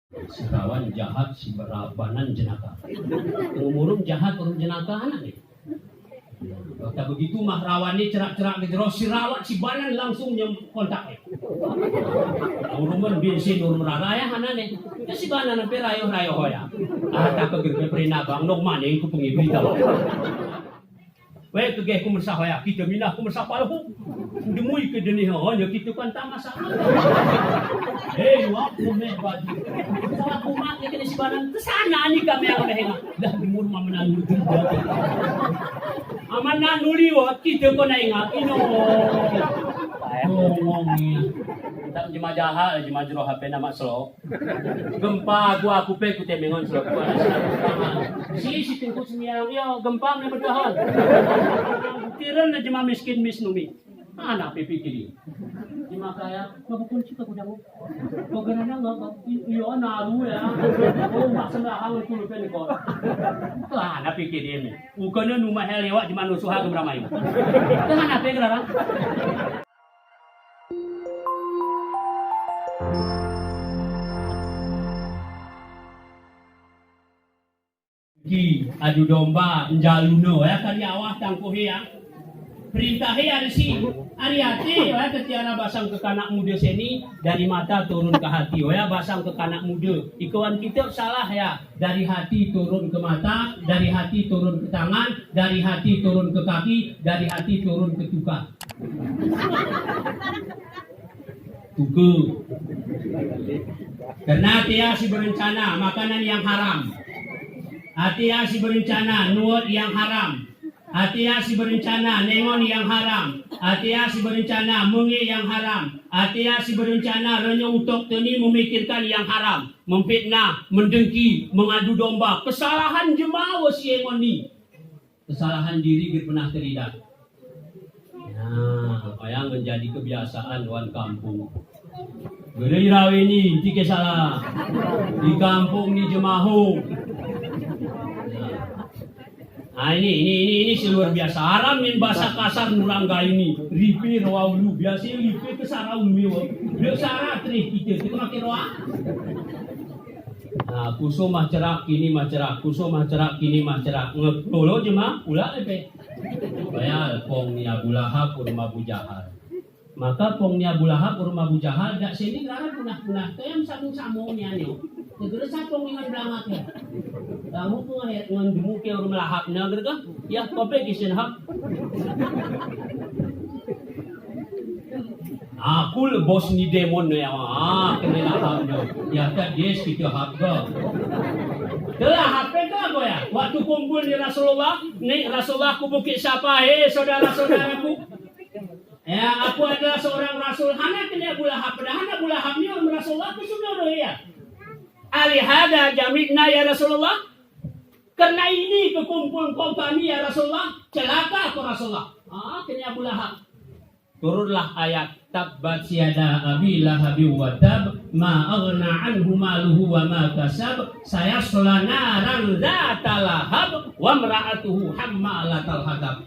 Si rawan jahat, si berabanan jenaka. Umurung jahat urung jenaka anak nih. Kata begitu mah rawan ni cerak-cerak gitu, si rawat si banan langsung kontak eh. Uruman bensin urung raya anak nih. Ya si banan nampi rayo-rayo hoya. Tak kegir perina bang nok maning ku pengibi tahu. Weh kegeh ku mersah hoya, kita minah ku mersah paluh. Demui ke denih hanya kita kan tak masalah. Waktu meh baju. Salah kumat ni kena si banan kesana ni kami yang meh. Dah demur mah menang aman na nuliwat kita ko na ingat ngomongnya tak jema jahat jema jero HP nama slow gempa gua aku pe ku temengon slow si tingku semiang yo gempa me bertahan tiran na jema miskin misnumi anak pikiri jema kaya mabukunci ka kudamu pagana nga iyo naru ya maksana hawal ku pe ni ko anak pikiri me ukana nu mahal lewat jema nu suha gemramai kan apa gerarang adu domba njaluno ya karyawan tangko ya perintah ya si ari hati ya ketiara basang ke kanak muda sini dari mata turun ke hati ya basang ke kanak muda ikuan kita salah ya dari hati turun ke mata dari hati turun ke tangan dari hati turun ke kaki dari hati turun ke tukang tuku karena dia si berencana makanan yang haram hati-hati si berencana nuat yang haram. Hati-hati si berencana nengon yang haram. Hati-hati si berencana mengi yang haram. Hati-hati si berencana renyong utok teni memikirkan yang haram. Memfitnah, mendengki, mengadu domba. Kesalahan jemaah si engon ni. Kesalahan diri kita pernah teridak. Nah, apa yang menjadi kebiasaan wan kampung. Gerai rawi ni, tiga salah. Di kampung ni jemaah. Nah ini luar biasa. Haram min bahasa kasar nurangga ini. Ripi rawulu biasa ripi kesara ummi. Dia sara tri kita makin roa. Nah, kuso mah cerak kini mah cerak, kuso mah cerak kini mah cerak. Ngepolo jema pula lepe. Bayal pong ni Abu Lahab urma Abu Jahal. Maka pong ni Abu Lahab urma Abu Jahal dak sini gara punah-punah tayam sabung-sabung ni anyo. Negara sapong dengan belangat ya. Kamu pun ngeliat dengan demu ke orang melahap negara kan? Ya, kopi kisin hak. Aku le bos ni demon ya, kena lahap dia. Ya tak dia kita hak ke. Telah HP ke apa ya? Waktu kumpul di Rasulullah, ni Rasulullah aku bukit siapa? Saudara-saudaraku. Ya, aku adalah seorang Rasul. Hana kena Abu Lahab. Hana Abu Lahab ni orang Rasulullah aku sudah ya. Alihada jamikna ya Rasulullah. Karena ini kekumpul kaum kami ya Rasulullah. Celaka aku Rasulullah. Kena Abu Lahab. Turunlah ayat tabbat siada abi lahabi wa tab ma aghna anhu maluhu wa ma kasab sayasla naran dzata lahab wa imra'atuhu hammalatal hatab.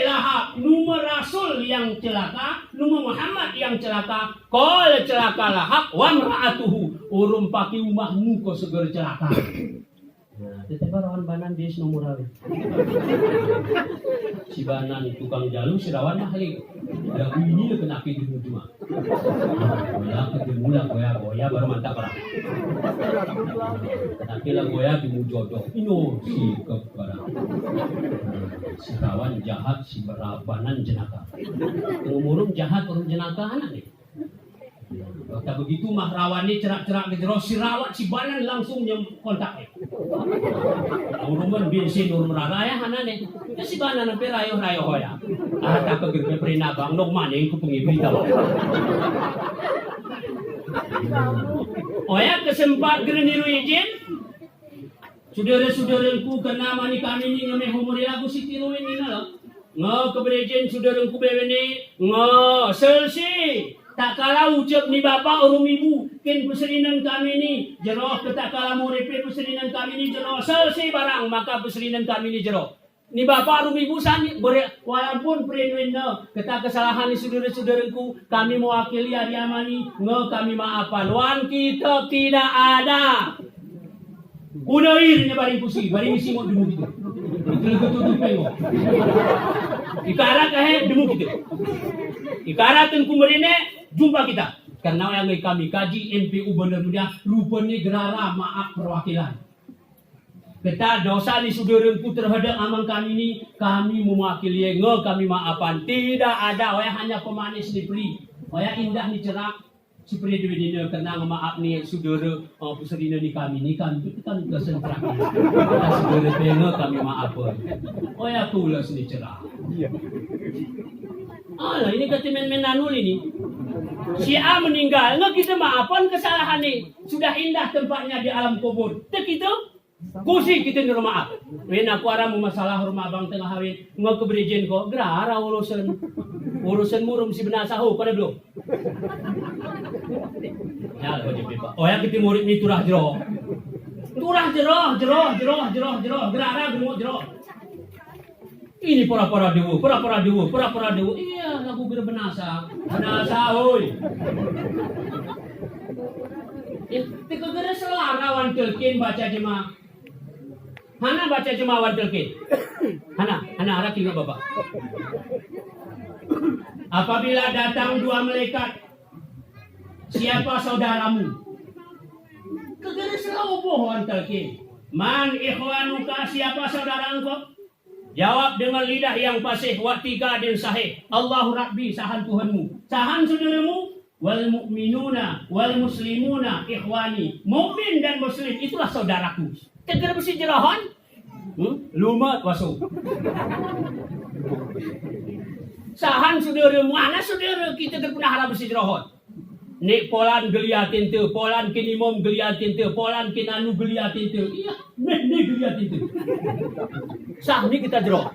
Lahab, numur Rasul yang celaka, numur Muhammad yang celaka, kol celaka Lahab, wa imra'atuhu urung paki umahmu ko seger celaka. Nah, tetapi rawan banan dia nomor awe. Si banan tukang jalu si rawan mahli. Ada ini kena pintu cuma. Goya baru mantap perang. Tapi lah goya bimu jodoh. Ino si kebarang. Si rawan jahat si berabanan jenaka. Umurung jahat urung jenaka anak nih. Tak begitu mah rawan ni cerak-cerak gitu. Si rawat si banan langsung kontak. Uruman bensin urun raya hana nih. Ya si banan nampi rayo-rayo hoya. Tak kegir perina bang nok maning ku pengibi tahu. Ya kesempat gereniru izin. Saudara-saudaraku kena mani kami ni ngame humuri lagu si tiruin ni lah. Ngo keberejin saudaraku bewene ngo selsi. Tak kala ucap ni bapa urung ibu ken peserinan kami ni jero tak kala murepe peserinan kami ni jero selesai barang maka peserinan kami ni jero Ni bapa rum ibu sani walaupun perinwena kata kesalahan ni saudara-saudaraku, kami mewakili hari amani kami maafan. Wan kita tidak ada. Unairnya baring pusi, baring isi mo demu gitu. Itu pengo. Ikarat demu gitu. Ikaratan kumarine jumpa kita. Karena yang kami kaji MPU benar-benar rupanya gerara maaf perwakilan. Kita dosa ni saudaraku terhadap amang kami ni, kami mewakili kami maafan. Tidak ada, hanya pemanis ni peri. Indah ni cerah. Seperti dina kena maaf ni saudara pusarina ni kami itu kita sentrah. Saudara tengok kami maafan. Pula sini cerah. Ini kata men nanul ini. Si A meninggal, kita maafan kesalahan ni. Sudah indah tempatnya di alam kubur. Tak kita kusi kita ni maaf. Wen aku aramu masalah rumah abang tengah hawin, keberjen ko, gerara urusan murum si benasahu pada belum. Ya, kita murid ni turah jero. Turah jero, gerara gemuk jero. Ini pura-pura dewa. Iya, lagu kira benasa, oi. Tika kira selara wan telkin baca jemaah. Hana baca jemaah wan telkin. Hana harap tinggal bapak. Apabila datang dua malaikat, siapa saudaramu? Kegara selalu bohong telkin. Man ikhwanuka, siapa saudara engkau? Jawab dengan lidah yang fasih wa tiga dan sahih. Allahu Rabbi, sahan Tuhanmu. Sahan saudaramu, wal mu'minuna wal muslimuna ikhwani. Mukmin dan muslim itulah saudaraku. Kegara besi jerahan? Lumat wasu. Sahan saudaramu, mana saudara kita terpuna harap besi jerahan? Nek polan geliatin tu, polan kinimum geliatin tu, polan kinanu geliatin tu. Iya, ni geliatin tu. Sah ni kita jero.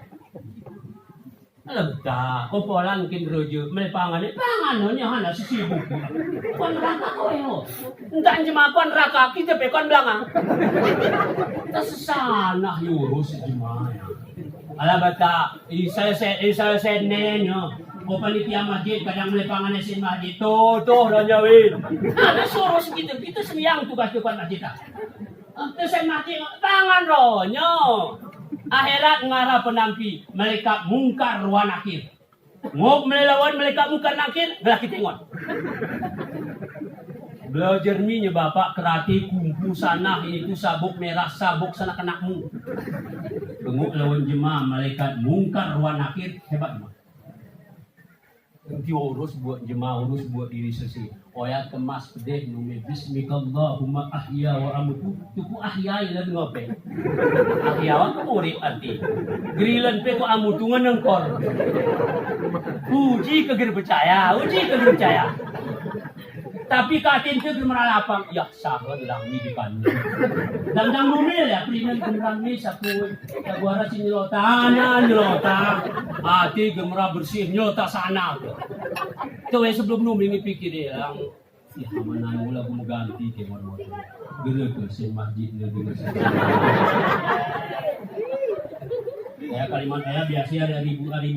Alah tak, ko polan kin rojo, melepangan ni pangan ni hana sibuk. Kon raka ko yo. Entah jemaah kon raka kita pe kon belakang. Ta sesana urus jemaah. Alah bata, saya nenyo. O panitia masjid kadang melepangan esin masjid tuh dah jawin. Ada suruh segitu kita sembiang tugas masjid. Terus saya masjid tangan ronyo. Akhirat ngarah penampi malaikat mungkar wa nakir. Ngok melawan malaikat mungkar nakir belah kita tengok. Belajar minyak bapak kerati kumpu sana itu sabuk merah sabuk sana kenakmu. Ngok lawan jemaah malaikat mungkar wa nakir hebat mah. Nanti urus buat jemaah, urus buat diri sendiri. Oyat kemas pedih nume bismikallahumma ahya wa amutu. Tuku ahya ila ngope. Ahya wa murid arti. Grilan pe ko amutu ngenengkor. Uji kagir percaya. Tapi katin tu meralapang, ya sahlah lang ni di kan. Dandang numil ya, primen gemrang ni saku. Kaguara si nyelota, nyelota. Hati gemra bersih nyelota sana. Tuh sebelum numil ni pikir dia, ya mana mula aku ganti ke motor. Gera ke si masjid ni gera. Ya kalimat saya biasa ada ribu lagi.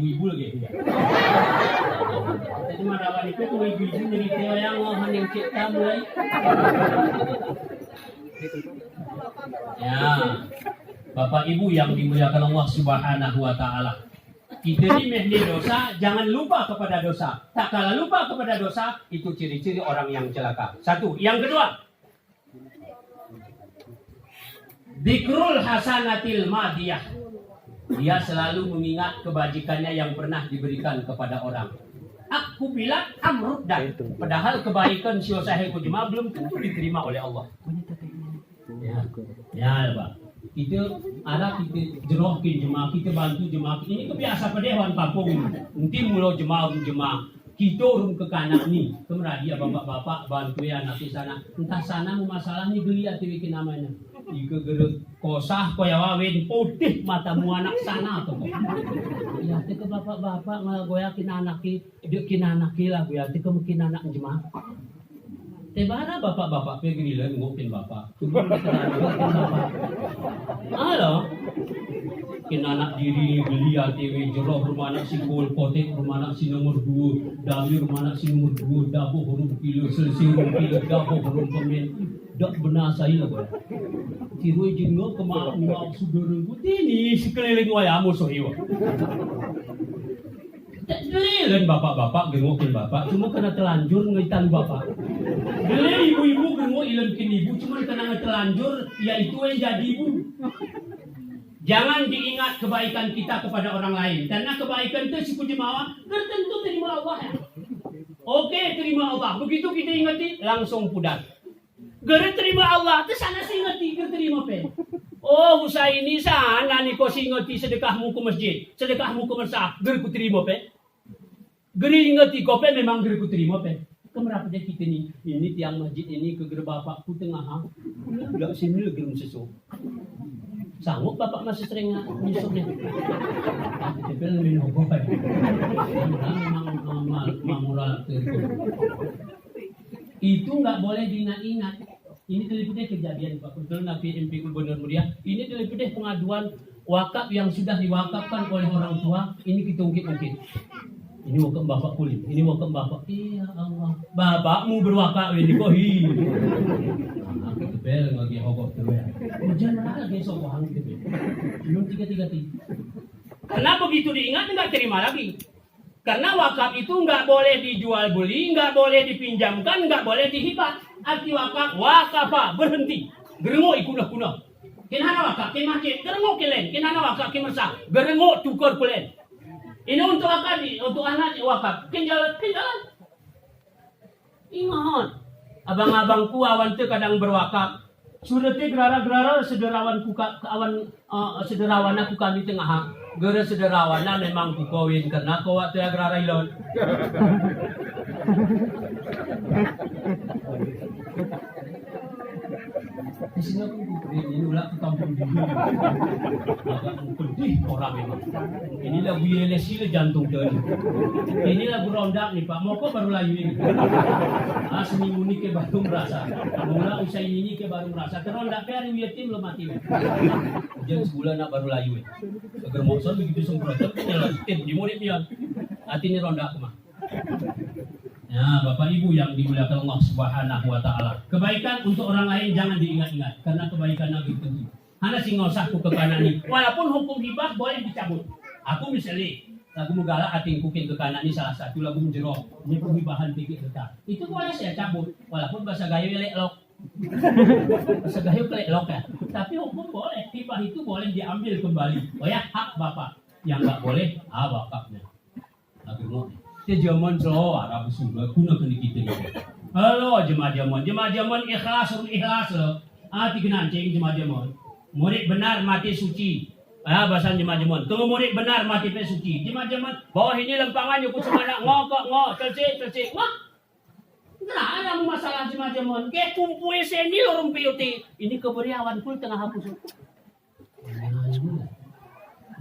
Jadi madawan itu tuh ibu-ibu jadi teo yang hening cipta mulai. Ya, Bapak Ibu yang dimuliakan Allah Subhanahu wa taala. Kita ini mehni dosa, jangan lupa kepada dosa. Tak kala lupa kepada dosa, itu ciri-ciri orang yang celaka. Satu, yang kedua. Dzikrul hasanatil madiyah. Dia selalu mengingat kebajikannya yang pernah diberikan kepada orang. Aku bilang amrud dan padahal kebaikan si usaha jemaah belum tentu diterima oleh Allah. Ya, Pak. Kita jerohkin jemaah, kita bantu jemaah. Ini kebiasa pedewan kampung. Nanti mula jemaah. Kita urung ke kanak ni. Kemudian dia bapak-bapak bantu ya anak di sana. Entah sana mau masalah ni geli ati bikin namanya. Ika gerek kosah koya wawen putih matamu anak sana tu. Ya tika bapak-bapak ngalagoya kinanaki, dia kinanaki lah ya tika mungkin anak jemaah. Tebara bapak-bapak pegrilan ngopin bapak. Halo. Kin anak diri belia tewe jero rumah anak si kol potek rumah anak si nomor 2 dami rumah anak si nomor 2 dabo huruf kilo selesai huruf kilo dabo huruf pemen dak benar saya lah Kiroi jingo kema ngau sudurun ini sekeliling wayamu sohiwa. Gelilan bapak-bapak gengokin bapak cuma kena telanjur ngaitan bapak. Gelilan ibu-ibu gengo ilemkin ibu cuma kena telanjur yaitu yang jadi ibu. Jangan diingat kebaikan kita kepada orang lain karena kebaikan itu siku jemaah tertentu terima Allah ya. Oke terima Allah begitu kita ingati langsung pudar. Gara terima Allah, tu sana sih ngati terima pen. Oh, usah ini sana ni kau sih ngati sedekahmu ke masjid, sedekahmu ke masjid, gara ku terima pen. Geri ngati kau pen memang gara ku terima pen. Kemerapa dia kita ni, ini tiang masjid ini ke gara bapakku tengah ha. Udah sini lagi sesuatu. Sanggup bapak masih sering nyusupnya. Tapi lebih nopo pen. Memang moral tertentu. Itu nggak boleh diingat-ingat. Ini terliputnya kejadian Pak Kebetulan Nabi MP Gubernur Muria. Ini terliputnya pengaduan wakaf yang sudah diwakafkan oleh orang tua. Ini kita ungkit-ungkit. Ini wakaf bapak kulit. Ini wakaf bapak. Iya Allah. Bapakmu berwakaf ini kok hi. Kebel lagi hokok kebel. Jangan ada besok wahang kebel. Belum 3-3. Karena begitu diingat nggak terima lagi. Karena wakaf itu nggak boleh dijual beli, nggak boleh dipinjamkan, nggak boleh dihibah. Arti wakaf, wakafa, berhenti. Gerengo ikuna-kuna. Kinana wakaf, kin masjid, gerengo kilen. Kinana wakaf, kin mersah, gerengo tukar kulen. Ini untuk akad, untuk anak wakaf. Kin jalan. Ingat. Abang-abangku awan tu kadang berwakaf. Sudah te gerara-gerara sederawanku sederawan aku kami tengah. Gara sederawana memang ku kawin karena kau waktu agrara ilon. Di sini aku ini ulah kampung di sini. Agak pedih orang memang. Inilah BLSI le jantung dari. Inilah berondak nih Pak. Mau kok baru layu ini. Seminggu ni ke baru merasa. Mula usai ini ke baru merasa. Terondak ke hari yatim lo mati. Jangan sebulan nak baru layu. Agar motor begitu semprot nyala tip di mulut dia. Hati ni rondak kemah. Ya, Bapak Ibu yang dimuliakan Allah Subhanahu wa taala. Kebaikan untuk orang lain jangan diingat-ingat karena kebaikan lebih penting. Hana sing ngosahku ke kanan ni. Walaupun hukum hibah boleh dicabut. Aku misalnya lagu mugala ating kukin ke kanan ni salah satu lagu menjerok. Ini penghibahan pikir kita. Itu boleh saya cabut walaupun bahasa gayo elok. Bahasa gayo elok ya. Tapi hukum boleh. Hibah itu boleh diambil kembali. Oh ya, hak Bapak. Yang enggak boleh wakafnya. Lagu zaman so Arab Sungai kuna kena kita ni. Halo jemaah-jemaah ikhlas lo. Tiga nancing jemaah-jemaah. Murid benar mati suci. Bahasa jemaah-jemaah. Tunggu murid benar mati pe suci. Jemaah-jemaah bawah ini lempangannya ku semana ngok selesai. Wah. Kenapa ada masalah jemaah-jemaah? Ke kumpul seni orang piuti. Ini keberiawan pun tengah hapus.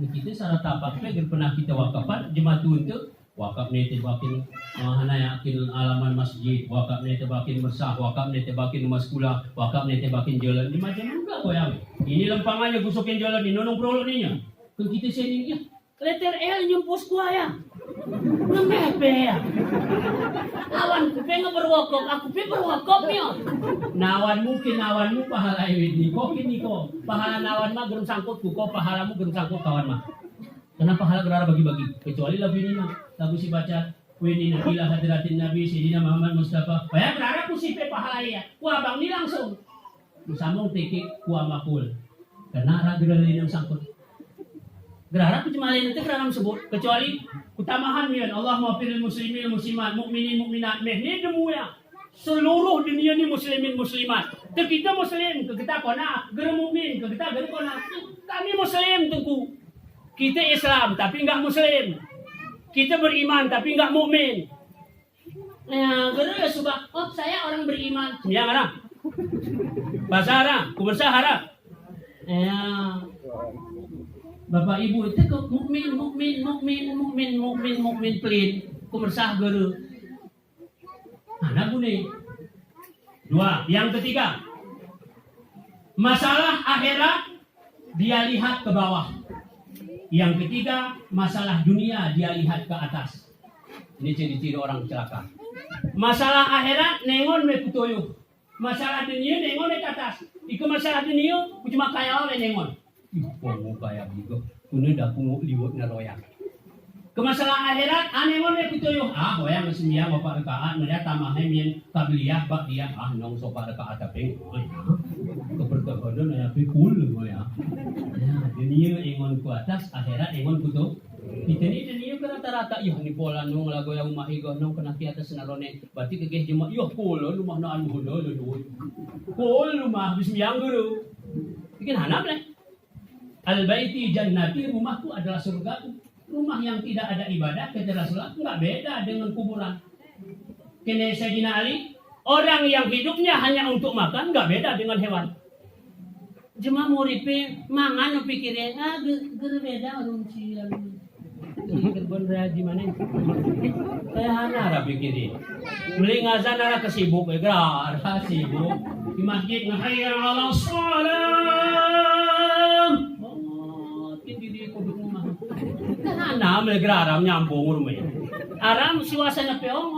Kita syarat tapak pernah kita wakafan jemaah tu untuk wakaf ni tebakin hana yakin alaman masjid, wakaf ni tebakin mersah, wakaf ni tebakin rumah sekolah, wakaf ni tebakin jalan. Ni macam juga goyang. Ini lempangannya gusukin jalan ni nonong prolog ni nya. Kan kita sini ya. Letter L nyempus gua ya. Ngemepe ya. Awan ku pengen berwakaf, aku pengen berwakaf ya. Nawan mungkin nawanmu pahala ini. Kok kini kok pahala nawan mah gerung sangkut ku, kok pahalamu gerung sangkut kawan mah. Kenapa pahala gerara bagi-bagi? Kecuali lagu ini mah. Lagu si baca Wini ila hadratin Nabi Sayyidina Muhammad Mustafa. Bayar gerara ku sipe pahala ya. Ku abang ni langsung. Ku sambung tikik ku amakul. Karena arah gerara ini yang sangkut. Gerara ku cuma lain itu gerara sebut. Kecuali utamahan mian Allah maafiril muslimin muslimat mukminin mukminat. Ini demu ya. Seluruh dunia ni muslimin muslimat. Kita muslim, kita kona ger mukmin, kita ger kona. Kami muslim tengku. Kita Islam tapi enggak Muslim. Kita beriman tapi enggak mukmin. Nah, gara ya suka. Oh, saya orang beriman. Sembiang mana? Bahasa Arab, kubasa Arab. Ya. Bapak Ibu itu kok mukmin pelin. Kubasa gara. Ada bunyi. Dua. Yang ketiga. Masalah akhirat dia lihat ke bawah. Yang ketiga, masalah dunia dia lihat ke atas. Ini ciri-ciri orang celaka. Masalah akhirat nengon me kutoyo. Masalah dunia nengon ke atas. Iko masalah dunia cuma kaya oleh nengon. Ibu kaya bigo. Kuno dah kungu liwat naroyak. Ke masalah akhirat nengon me kutoyo. Hoyang sembiang bapak rekaat mereka tamahnya mien kabiliyah bak dia nong sopak rekaat tapi. Kepertokodan ya pikul ya. Dunia engon ku atas, akhirat engon ku tu. Kita ni dunia rata-rata yuh ni pola nung lagu yang rumah igo nung kena ki atas narone. Berarti kegeh jema yuh pola rumah na anu hono lu. Pol rumah bismiyang guru. Bikin hanap lah. Al-baiti jannati, rumahku adalah surgaku. Rumah yang tidak ada ibadah kepada salat enggak beda dengan kuburan. Kene Sayyidina Ali, orang yang hidupnya hanya untuk makan enggak beda dengan hewan. Cuma muripe mangan pikirnya beda orang cian. Gerbon raji mana? Kayak hana pikirin. Beli ngazan ala kesibuk, gerar sibuk di masjid ngahaya ala salam. Oh, tindiri kuduk rumah. Hana beli gerar nyambung rumah. Aram siwasana peong.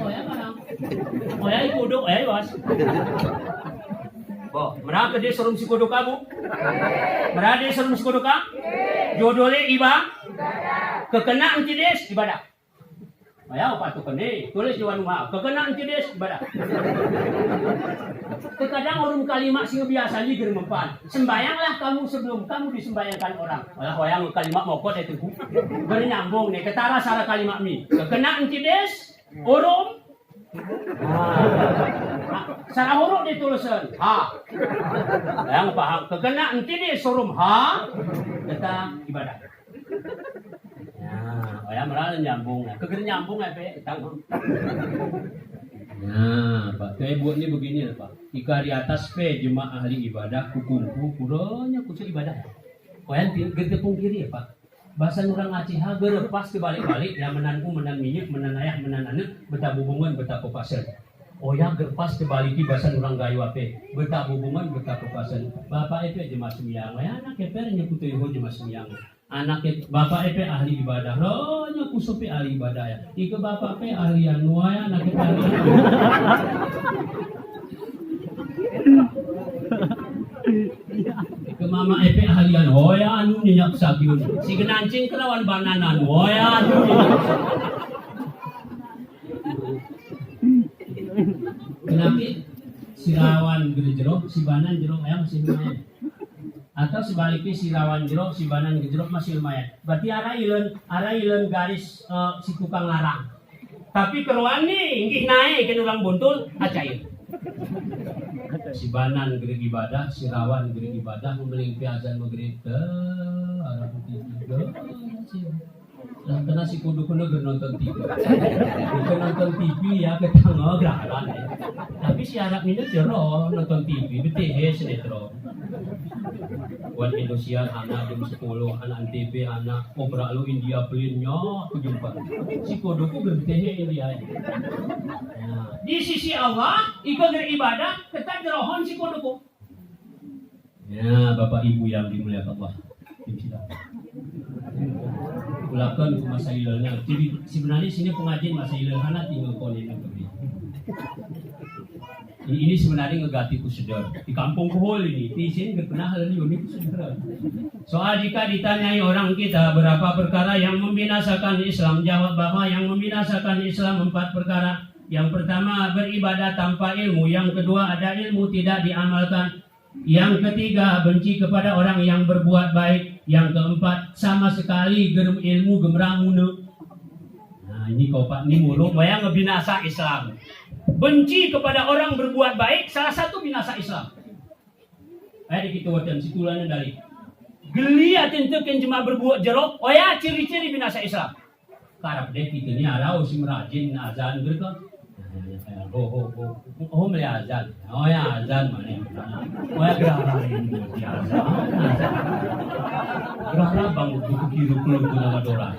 Oya barang. Oya ikuduk, oya was. Oh, mereka dia serum si kodok kamu? Mereka dia serum si kodok kamu? Jodohnya ibadah. Kekenaan cides ibadah. Ayah apa tu kene? Tulis di rumah. Kekenaan cides ibadah. Terkadang orang kalimat sing biasa ni ger mempan. Sembayanglah kamu sebelum kamu disembayangkan orang. Ayah kalimat mokot itu. Bernyambung nih ketara salah kalimat ni. Kekenaan cides urung. Salah huruf ditulisan yang paham kekena nanti dia suruh kata ibadah ya mereka nyambung kekena nyambung apa Pak kayak buat ini begini Pak jika di atas jemaah ahli ibadah kukumpu kuranya kucu ibadah kalian gertepung kiri ya Pak bahasa orang Aceh gerepas kebalik-balik yang menanku menan minyak menan ayah menan anak betah hubungan betah pepasan. Oh ya gerpas kebalik bahasa orang gayu ape betah hubungan betah pepasan. Bapak itu jemaah sembiang, ya anak eper nyekutu ibu jemaah sembiang. Anak bapak itu ahli ibadah, lo nyaku sopi ahli ibadah ya. Ika bapak itu ahli anu ya anak itu ahli. Ke mama epe ahlian hoya anu nyak sakyun si genancing kerawan bananan hoya anu kenapa si rawan gede jeruk si banan jeruk ayam masih lumayan atau sebaliknya si rawan jeruk si banan gede jeruk masih lumayan berarti arah ilen garis si tukang larang tapi keruan nih inggih naik ke orang buntul acair si banan gerik ibadah, si rawan gerik ibadah, membeling azan maghrib arah putih dan karena si kudu-kudu nonton TV bukan nonton TV ya ketengah gerakan tapi si anak ini jero nonton TV BTH sinetron buat Indonesia anak jam 10 anak TV anak obrak lu India belinya kejumpa si kudu-kudu BTH India di sisi Allah ikut beribadah tetap jerohon si kudu-kudu ya Bapak Ibu yang dimuliakan Allah ulakan ke masa ilahnya. Jadi sebenarnya sini pengajian masa ilahnya tinggal konin yang kebiri. Ini sebenarnya ngegati ku sedar. Di kampung kuhol ini, di sini nggak pernah hal ini ku sedar. Soal jika ditanyai orang kita berapa perkara yang membinasakan Islam, jawab bahwa yang membinasakan Islam 4 perkara. Yang pertama beribadah tanpa ilmu, yang kedua ada ilmu tidak diamalkan. Yang ketiga benci kepada orang yang berbuat baik. Yang keempat sama sekali gerem ilmu gemramune. Nah ini kau pak ini mulu yang ngebinasa Islam. Benci kepada orang berbuat baik salah satu binasa Islam. Di kita wajan situlannya dari geliat tentukan cuma berbuat jerok. Oh ya ciri-ciri binasa Islam. Karap deh kita ini arau si merajin azan berkah. Oh melihat azan. Oh ya azan mana? Oh ya gerah ini azan. Gerah bang buku kiri keluar tu nama dolar.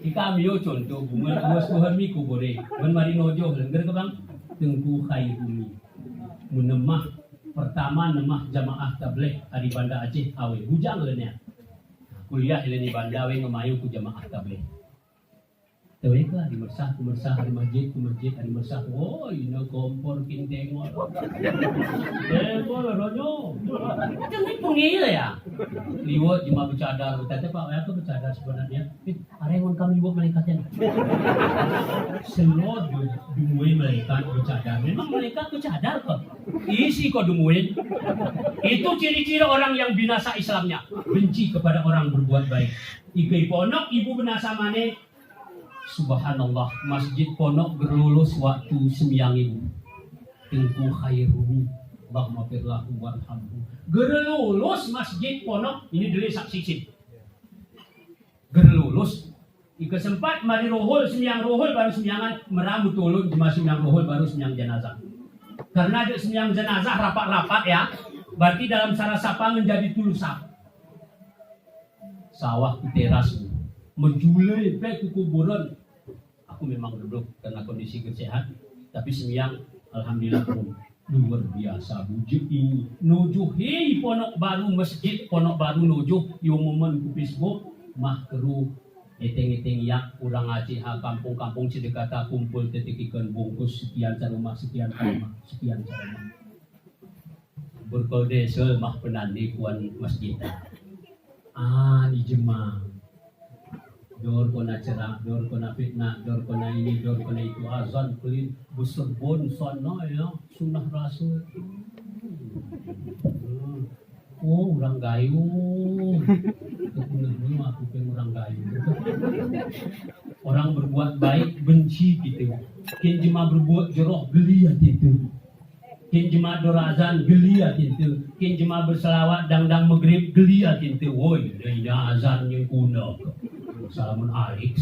Jika ambil contoh bunga Tuhan miku boleh. Ben mari nojo lengger ke bang tengku kai bumi. Menemah Pertama nemah jamaah tabligh di Banda Aceh awe bujang leunnya. Kuliah ileni Banda we ngemayu ku jamaah tabligh. Teu we ka di mersah ku mersah di masjid ku masjid di mersah. Oh, ina kompor kinteng mah. Ronyo. Jangan pengil ya. Liwat jemaah bercadar, tete Pak, aku bercadar sebenarnya. Arengon kami buat malaikatnya. Semua dumuin malaikat bercadar. Memang malaikat bercadar kok. Isi kok dumuin. Itu ciri-ciri orang yang binasa Islamnya. Benci kepada orang berbuat baik. Ibu ponok, ibu binasa mana? Subhanallah, masjid ponok berlulus waktu sembiang ibu. Tengku khairumi, Allahumma warhamhu. Gerlulus masjid ponok ini dari saksi sih. Gerlulus. Ika sempat mari rohul sembiang rohul baru sembiangan meramu tulun cuma sembiang rohul baru sembiang jenazah. Karena ada sembiang jenazah rapat-rapat ya, berarti dalam sarasapa menjadi tulusak. Sawah di teras menjulai ke kuburan. Aku memang duduk karena kondisi kesehatan, tapi sembiang alhamdulillah luar biasa bujuk ini. Nujuh hei ponok baru masjid ponok baru nujuh yung momen ku Facebook mah keru eteng-eteng yak urang Aceh kampung-kampung sedekata kumpul tetikeun bungkus sekian sarumah sekian sarumah sekian sarumah. Berkode mah penandi kuan masjid. Di jemaah. Dor kona cerah, dor kona fitnah, dor kona ini, dor kona itu azan kulit buserbon sono ya sunnah rasul. Oh orang gayung, kemudian aku pengen orang gayung. Orang berbuat baik benci gitu. Kin jema berbuat jorok geliat itu. Kin jema dorazan geliat itu. Kin jema berselawat dangdang maghrib geliat itu. Woi, ini azan yang kuno. Salamun alik.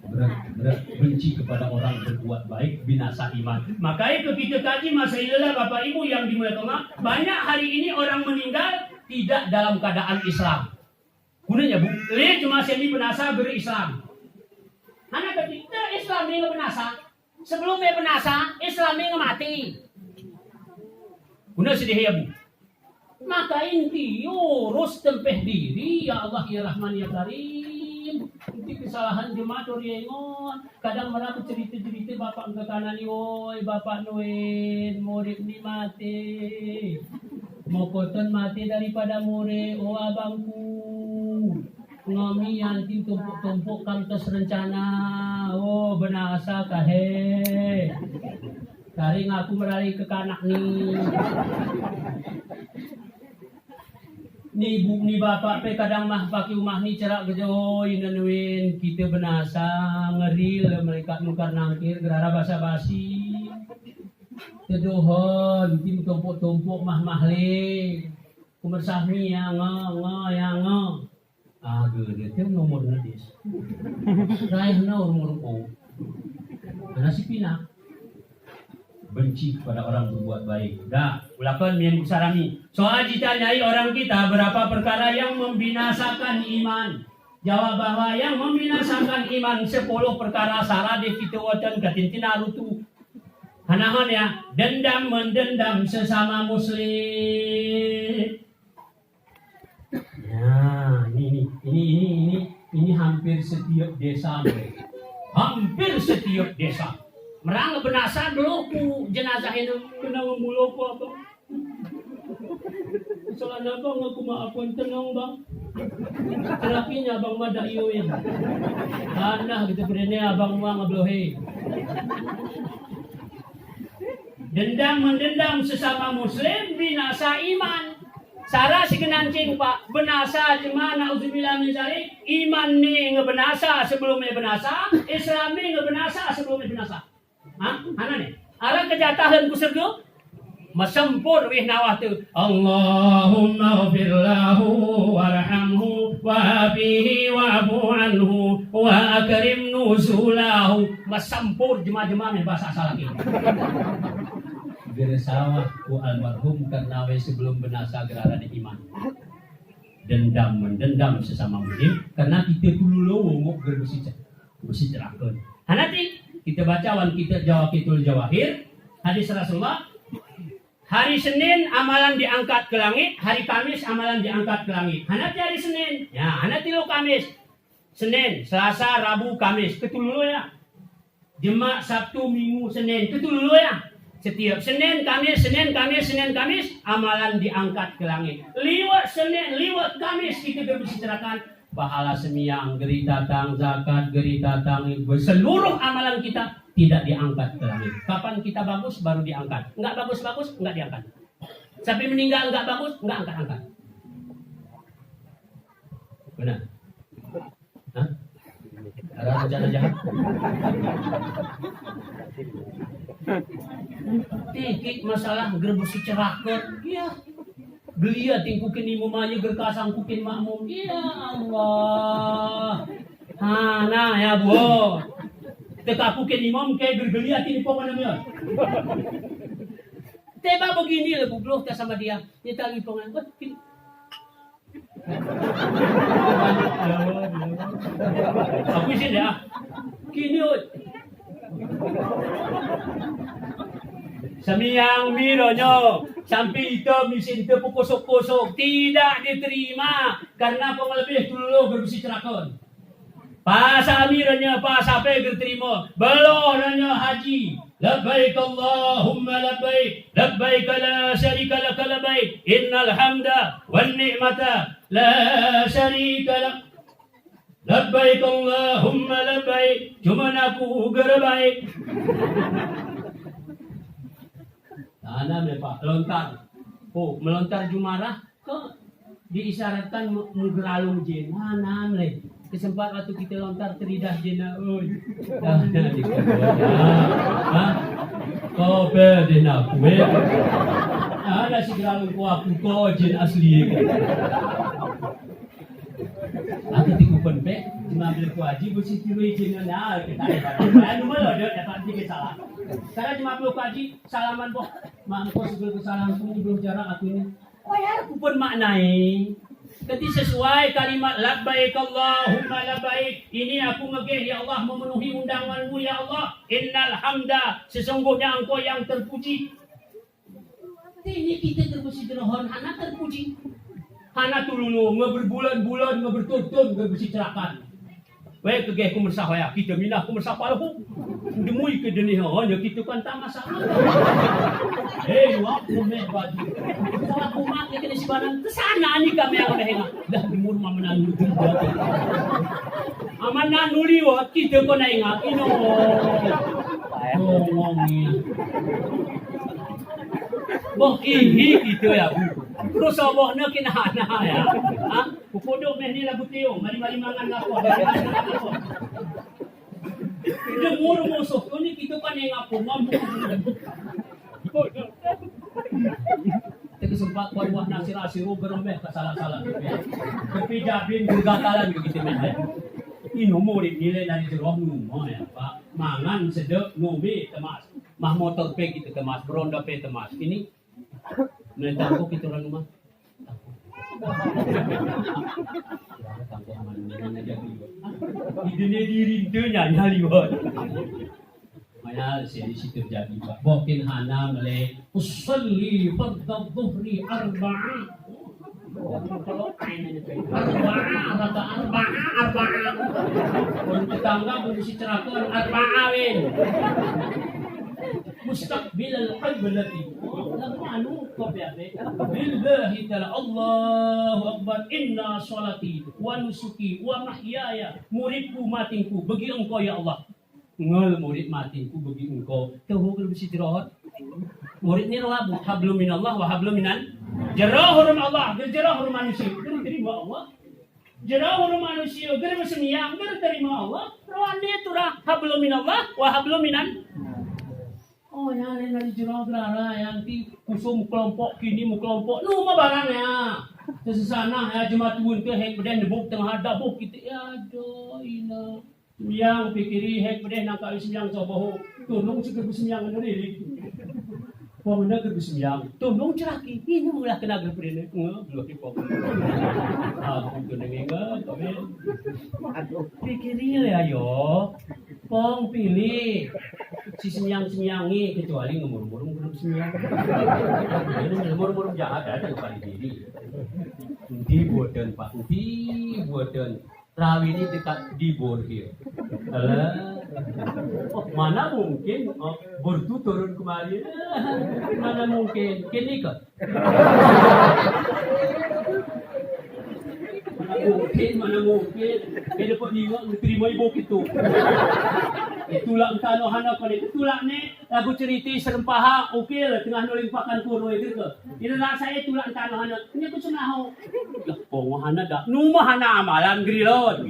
Berat benci kepada orang berbuat baik, binasa iman. Makanya ketika kaji masa ilah Bapak Ibu yang dimuliakan Allah, banyak hari ini orang meninggal tidak dalam keadaan Islam. Gunanya bu, lihat cuma semi penasa berislam. Anak ketika Islam ini penasa, sebelumnya penasa Islam ini mati. Guna sedih ya bu. Maka inti urus tempeh diri ya Allah ya Rahman ya Karim. Inti kesalahan jemaat oriengon. Kadang mereka cerita-cerita bapak ke kanan woi bapak Noen murid ni mati. Mau koton mati daripada murid oh abangku. Ngami yang tumpuk-tumpuk kantos rencana. Oh benasa kahe. Taring aku merali ke kanak nih. Ni ibu ni bapak pe kadang mah pakai rumah ni cerak gejoy nenuin kita benasa ngeril mereka nukar nangkir gerara basa-basi. Tedohon tim tumpuk-tumpuk mah mahle. Kumersahmi yang yang gede teh nomor nadis. Raih na umur ko. Ana si pinak benci kepada orang berbuat baik. Dah, ulakan yang sarami. Soal ditanyai orang kita berapa perkara yang membinasakan iman. Jawab bahwa yang membinasakan iman 10 perkara salah di fitwatan katintina rutu. Hanahan ya, dendam mendendam sesama muslim. Nah, ini hampir setiap desa. Hampir setiap desa. Merang benasa dulu ku jenazah itu kena memuluh ku apa? Soalnya apa ngaku maafkan tenang bang? Terapinya abang mada iyo ya. Anah gitu perene abang mah ngablohe. Dendam mendendam sesama muslim binasa iman. Sarah si kenancing pak benasa cuma nauzubillah min zalik iman ni ngebenasa sebelumnya benasa, Islam ni ngebenasa sebelumnya benasa. Ana nih, arah kejatahan ku surga masempur wih nawah tu. Allahumma ghfirlahu warhamhu wa'afihi wa'fu anhu wa akrim nuzulahu. Masempur jemaah-jemaah bahasa asal lagi. Bersawah ku almarhum karena we sebelum benasa gerara di iman. Dendam mendendam sesama muslim karena kita dulu ngomong bersih cerahkan. Hanati Kita baca wan kita Jawakitul Jawahir. Hadis Rasulullah. Hari Senin amalan diangkat ke langit, hari Kamis amalan diangkat ke langit. Hanati hari Senin, ya hanati lo Kamis. Senin, Selasa, Rabu, Kamis, ketulu ya. Jumat, Sabtu, Minggu, Senin, ketulu ya. Setiap Senin, Kamis, amalan diangkat ke langit. Liwat Senin, liwat Kamis kita berbicarakan pahala semiyang, geri datang, zakat, geri datang, seluruh amalan kita tidak diangkat ke langit. Kapan kita bagus baru diangkat. Enggak bagus-bagus enggak diangkat. Sampai meninggal enggak bagus enggak angkat-angkat. Benar? Hah? Ada rencana jahat? Tikik masalah gerbusi cerakot. Iya. Gelia tingkukin imum aja gerkasang kukin makmum. Ya Allah. Nah ya bu. Tekapukin imam kayak gergelia tini po mana yun. Teba begini lah bubloh ta sama dia. Dia tagi pongan. Aku sih dah. Kini semiyang mironyo sampai itu misin itu pukosok-kosok tidak diterima karena pengelebih dulu berbisi cerakon. Pas amirannya pas sampai diterima belum nanya haji labbaik Allahumma labbaik labbaik la syarika lak labbaik innal hamda wan ni'mata la syarika lak labbaik Allahumma labbaik cuma aku gerbaik. Ana me Pak lontar. Oh, melontar jumarah kok diisyaratkan menggeralung jin. Mana le? Kesempat waktu kita lontar teridah jina oi. Dah di ha. Kau bedena aku. Ada si geralung ku aku ko jin asli. Aku tikupan pe, cuma ambil ku haji ku si tiru jin na kita ada. Anu malo dia dapat dikit salah. Karena cuma ambil ku haji salaman po. Mangko sebelum salam ku belum jarak aku ini. Oh ya, aku pun maknai. Jadi sesuai kalimat labbaik Allahumma labbaik. Ini aku ngegeh ya Allah memenuhi undanganmu ya Allah. Innal hamda sesungguhnya engkau yang terpuji. Ini kita terpuji terhon hana terpuji. Hana tululu ngeberbulan-bulan ngebertutun ngebersi cerakan. Baik kegeh ku mersah ya kita minah ku mersah palahu. Demui ke denih hanya kita kan tak masalah. Wak kumeh baju. Salah kumat ke kena sibaran kesana ni kami yang dah ingat. Dah dimur mah menanu jumpa. Aman nanuli wak kita ko na ingat ino. Ngomongnya. Boh ini gitu ya bu. Terus abohna kinahana ya. Ha? Kupodok meh ni lagu tiyo. Mari-mari mangan lapor. Demur musuh. Ini kita kan yang ngapu. Mampu. Kesempat warwah nasir asiru berembeh ke salah-salah. Tapi jabin gegatalan begitu meh. Ini murid nilai dari jeroh numah ya Pak. Mangan sedek nubi temas. Mah motor pe gitu temas. Beronda pe temas. Ini menentang kok kita orang rumah. Idenya dirintunya nyaliwat. Maya sini situ jadi Pak. Bokin hana mele usalli fardhu dhuhri arba'a. Arba'a. Untuk tetangga berusi cerakon arba'awin. Mustaqbil al-qiblati. Lalu billahi ta'ala Allahu akbar inna salati wa nusuki wa mahyaya muridku matinku bagi engkau ya Allah. Ngel murid matinku bagi engkau. Tahu kalau bisi dirahot. Murid ni rawa hablum minallah wa hablum minan jarahur Allah, jarahur manusia. Terima Allah. Jarahur manusia, gerem semiyang, terima Allah. Rawan dia turah hablum minallah wa hablum minan. Oh ya, dari jurang berara yang di kusum kelompok kini mu kelompok nu mah barangnya. Sesana ya jemaat tuun ke hek beden debuk tengah dabuk kita ya do ina. Yang pikiri hek beden nak kali sembiang soboh. Tolong sikit sembiang ngeri. Pemenda bersembiang, tolong ceraki, ini mulai kena gerprin, belum dipok. Aku tu nengenga, tapi, aduh, pikirin ya yo, pong pilih, si sembiang kecuali ngomong-ngomong belum sembiang. Ini ngomong-ngomong jahat ada kali diri. Di buatan Pak, di buatan. Rawi ini dekat di Borhir. Mana mungkin Bortu turun kemari? Mana mungkin? Kini ke? Mana mungkin? Kaya dapat terima ibu itu. Itulah entah hana kali itulah ni lagu cerita serempaha okey lah tengah nuling pakan kuro itu ke. Ini nak saya itulah entah hana. Ini aku sunaho. Ya pong hana dak. Numa hana amalan grilon.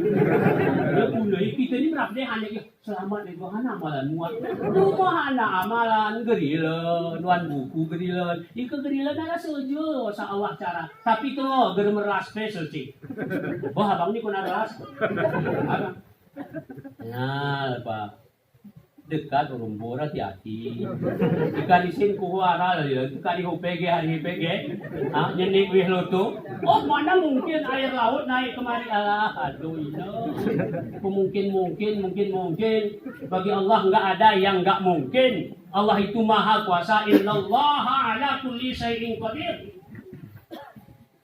Ya punai kita ni berapa deh hana selamat ni hana amalan muat. Numa hana amalan grilon, wan buku grilon. Ika grilon ada sejo sa awak cara. Tapi tu germeras special cik. Wah abang ni kau nak ras. Abang. Nah, Pak. Dekat rumpur hati-hati. Ikan isin kuhuara lah, ikan ihupege hari hipege, nyenik wih loto. Oh mana mungkin air laut naik kemari aduh ini. Mungkin. Bagi Allah enggak ada yang enggak mungkin. Allah itu maha kuasa. Innallaha ala kulli syai'in qadir.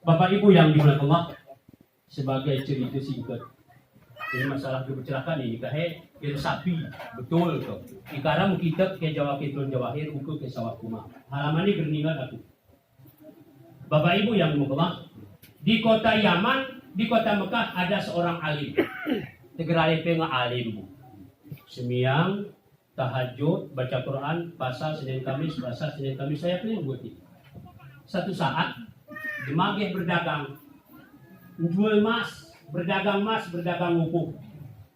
Bapak Ibu yang dimuliakan Allah, sebagai cerita singkat. Ini masalah kecelakaan ini kahe sapi betul tu. Sekarang kita ke Jawa Kitul Jawahir buku ke sawah kuma. Halaman ini berningat aku. Bapak Ibu yang mau di kota Yaman, di kota Mekah ada seorang alim. Tegerale penga alim bu. Sembiang, tahajud, baca Quran, puasa Senin Kamis saya pilih buat itu. Satu saat demageh berdagang, jual emas. Berdagang berdagang upuh.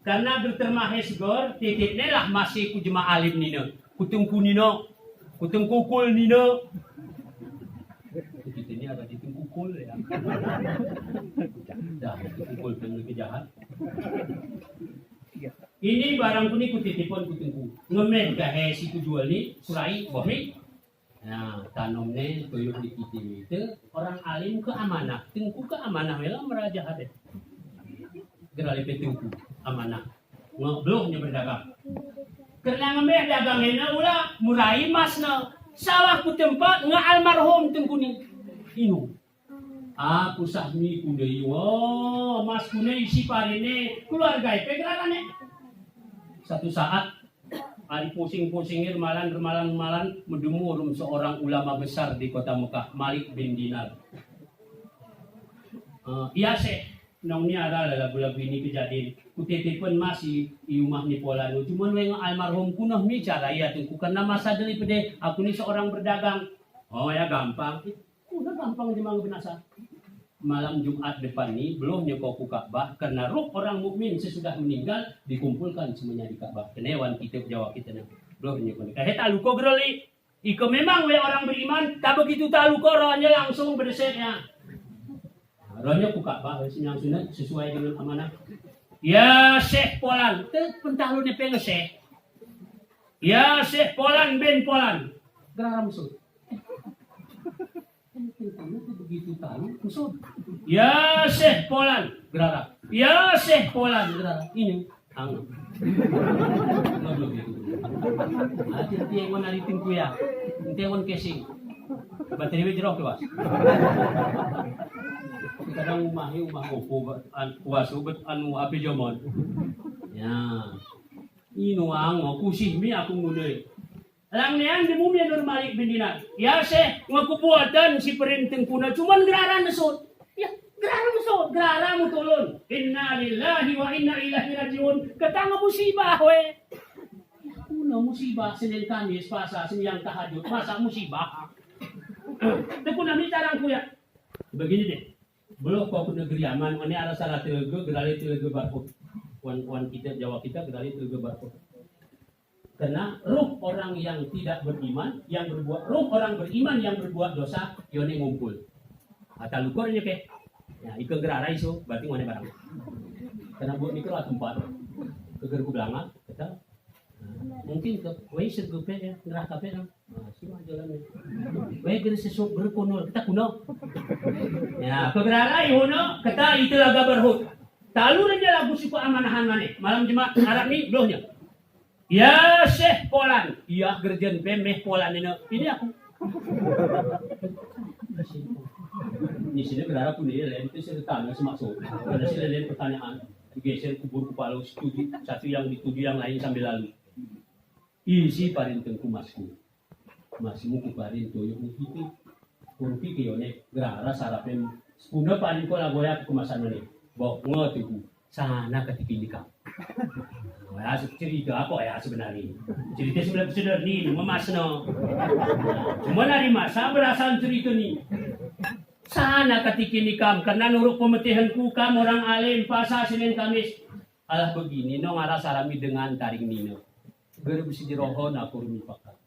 Karena bertermah esgor, titipnya lah masih ku jemaah alim nina. Kutungku nina, kutung kukul nina. Kita ini ada ditung kukul ya. Dah, kukul yang lebih jahat. Ini barang kuni kutitipon kutungku. Ngemen kahe si ku jual ni, surai, bohri. Nah, tanamnya tuyuk di kita itu orang alim ke amanah. Tengku ke amanah memang meraja ada. Gerali petungku amanah belumnya berdagang kerana ngambil dagang ini ulah murai masna sawah ku tempat nga almarhum tengku ni inu aku sahmi ku deui mas ku ne isi parine keluarga pegerane satu saat hari pusing-pusingir remalan mendumur seorang ulama besar di kota Mekah Malik bin Dinar iya seh nong ni ada lagu-lagu ini kejadian. Kutitipun masih di rumah ni polano. Cuma weng almarhum kunoh ni cara ya tu. Karena masa deli pede aku ni seorang berdagang. Oh ya gampang. Udah gampang memang binasa. Malam Jumat depan ni belum nyekok Ka'bah karena ruh orang mukmin sesudah meninggal dikumpulkan semuanya di Ka'bah. Kenewan kita jawab kita ni. Belum nyekok. Kahe taluko groli. Iko memang we orang beriman tak begitu taluko rohnya langsung berdesetnya. Rohnya buka Pak, yang sunat sesuai dengan amanah. Ya Syekh Polan, pentahlu ni pengen Syekh. Ya Syekh Polan bin Polan. Gerara musuh. Begitu tahu musuh. Ya Syekh Polan, gerara. Ya Syekh Polan, gerara. Ini ang. Belum gitu. Hati-hati yang mana ditunggu ya. Nanti yang casing. Bateri jerok luas. Kadang umah opo kuaso bet anu api jamon. Ya. Inu ang kusih mi aku ngudeuy. Lang nian di bumi Nur Malik bin Dinar. Ya Syekh, ngakubuatan si perinteng kuna cuman gerara nesut. Ya, gerara nesut, gerara mu tulun. Inna lillahi wa inna ilaihi rajiun. Katang musibah we. Ya kuna musibah Senin Kamis puasa sembahyang tahajud, masa musibah. Teku nami tarang kuya. Begini deh. Belum kau ke negeri aman, mana ada salah telega, gerali telega barco. Wan kita, Jawa kita, gerali telega barco. Karena ruh orang yang tidak beriman, ruh orang beriman yang berbuat dosa, yone ngumpul. Atau lukornya ke, ya ikut gerara isu, berarti mana barang. Karena buat itu lah tempat, keger ku belanga, kata. Mungkin ke, wei sergupe ya, gerah kape kan. Sima jalannya. Baik dari sesuatu berkuno, kita kuno. Ya, kebenaran ihono, kata itu laga berhut. Talu aja lagu suku amanahan mana. Malam Jumat Arab ni blownya. Ya Syekh Polan, ya gerjen pemeh Polan ini aku. Di sini berharap pun dia lain itu saya tanya semasuk. Ada sih lain pertanyaan. Geser kubur kepala studi satu yang dituju yang lain sambil lalu. Isi parin tengku masku. Masmu kuparin toyo itu. Kurpi kiyone gerara sarapen. Sepuna parin ko lagoya kemasan ini. Bawa ngotiku sana ketika nikah. Ya cerita apa ya sebenarnya? Cerita sebenarnya ni memasno. Cuma dari masa berasal cerita ni. Sana ketika nikah karena nurut pemetihanku kamu orang alim pasar Senin Kamis. Alah begini no ngaras sarami dengan taring nino. Berbisi dirohon aku rumi pakar.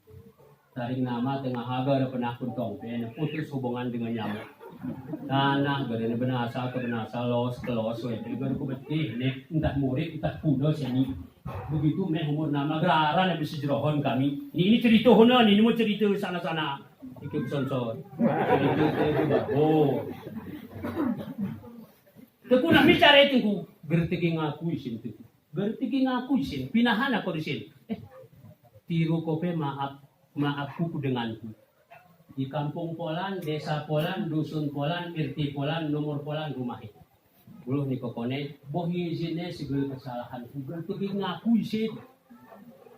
Taring nama tengah haga ada penakun tongpen putus hubungan dengan nyamuk. Tanah gara benasa ke benasa los jadi gara ku betih nek entah murid entah kuno sini begitu meh umur nama geraran yang bisa jerohon kami ini cerita hono ini mau cerita sana ikut sonsor cerita oh teku nak bicara itu ku gertegi ngaku isin teku gertegi ngaku isin pinahan aku isin tiru kope maafku denganku. Di kampung Polan, desa Polan, dusun Polan, irti Polan, nomor Polan, rumah itu. Buluh ni kokone, boh izinnya segala kesalahan. Berarti ngaku izin.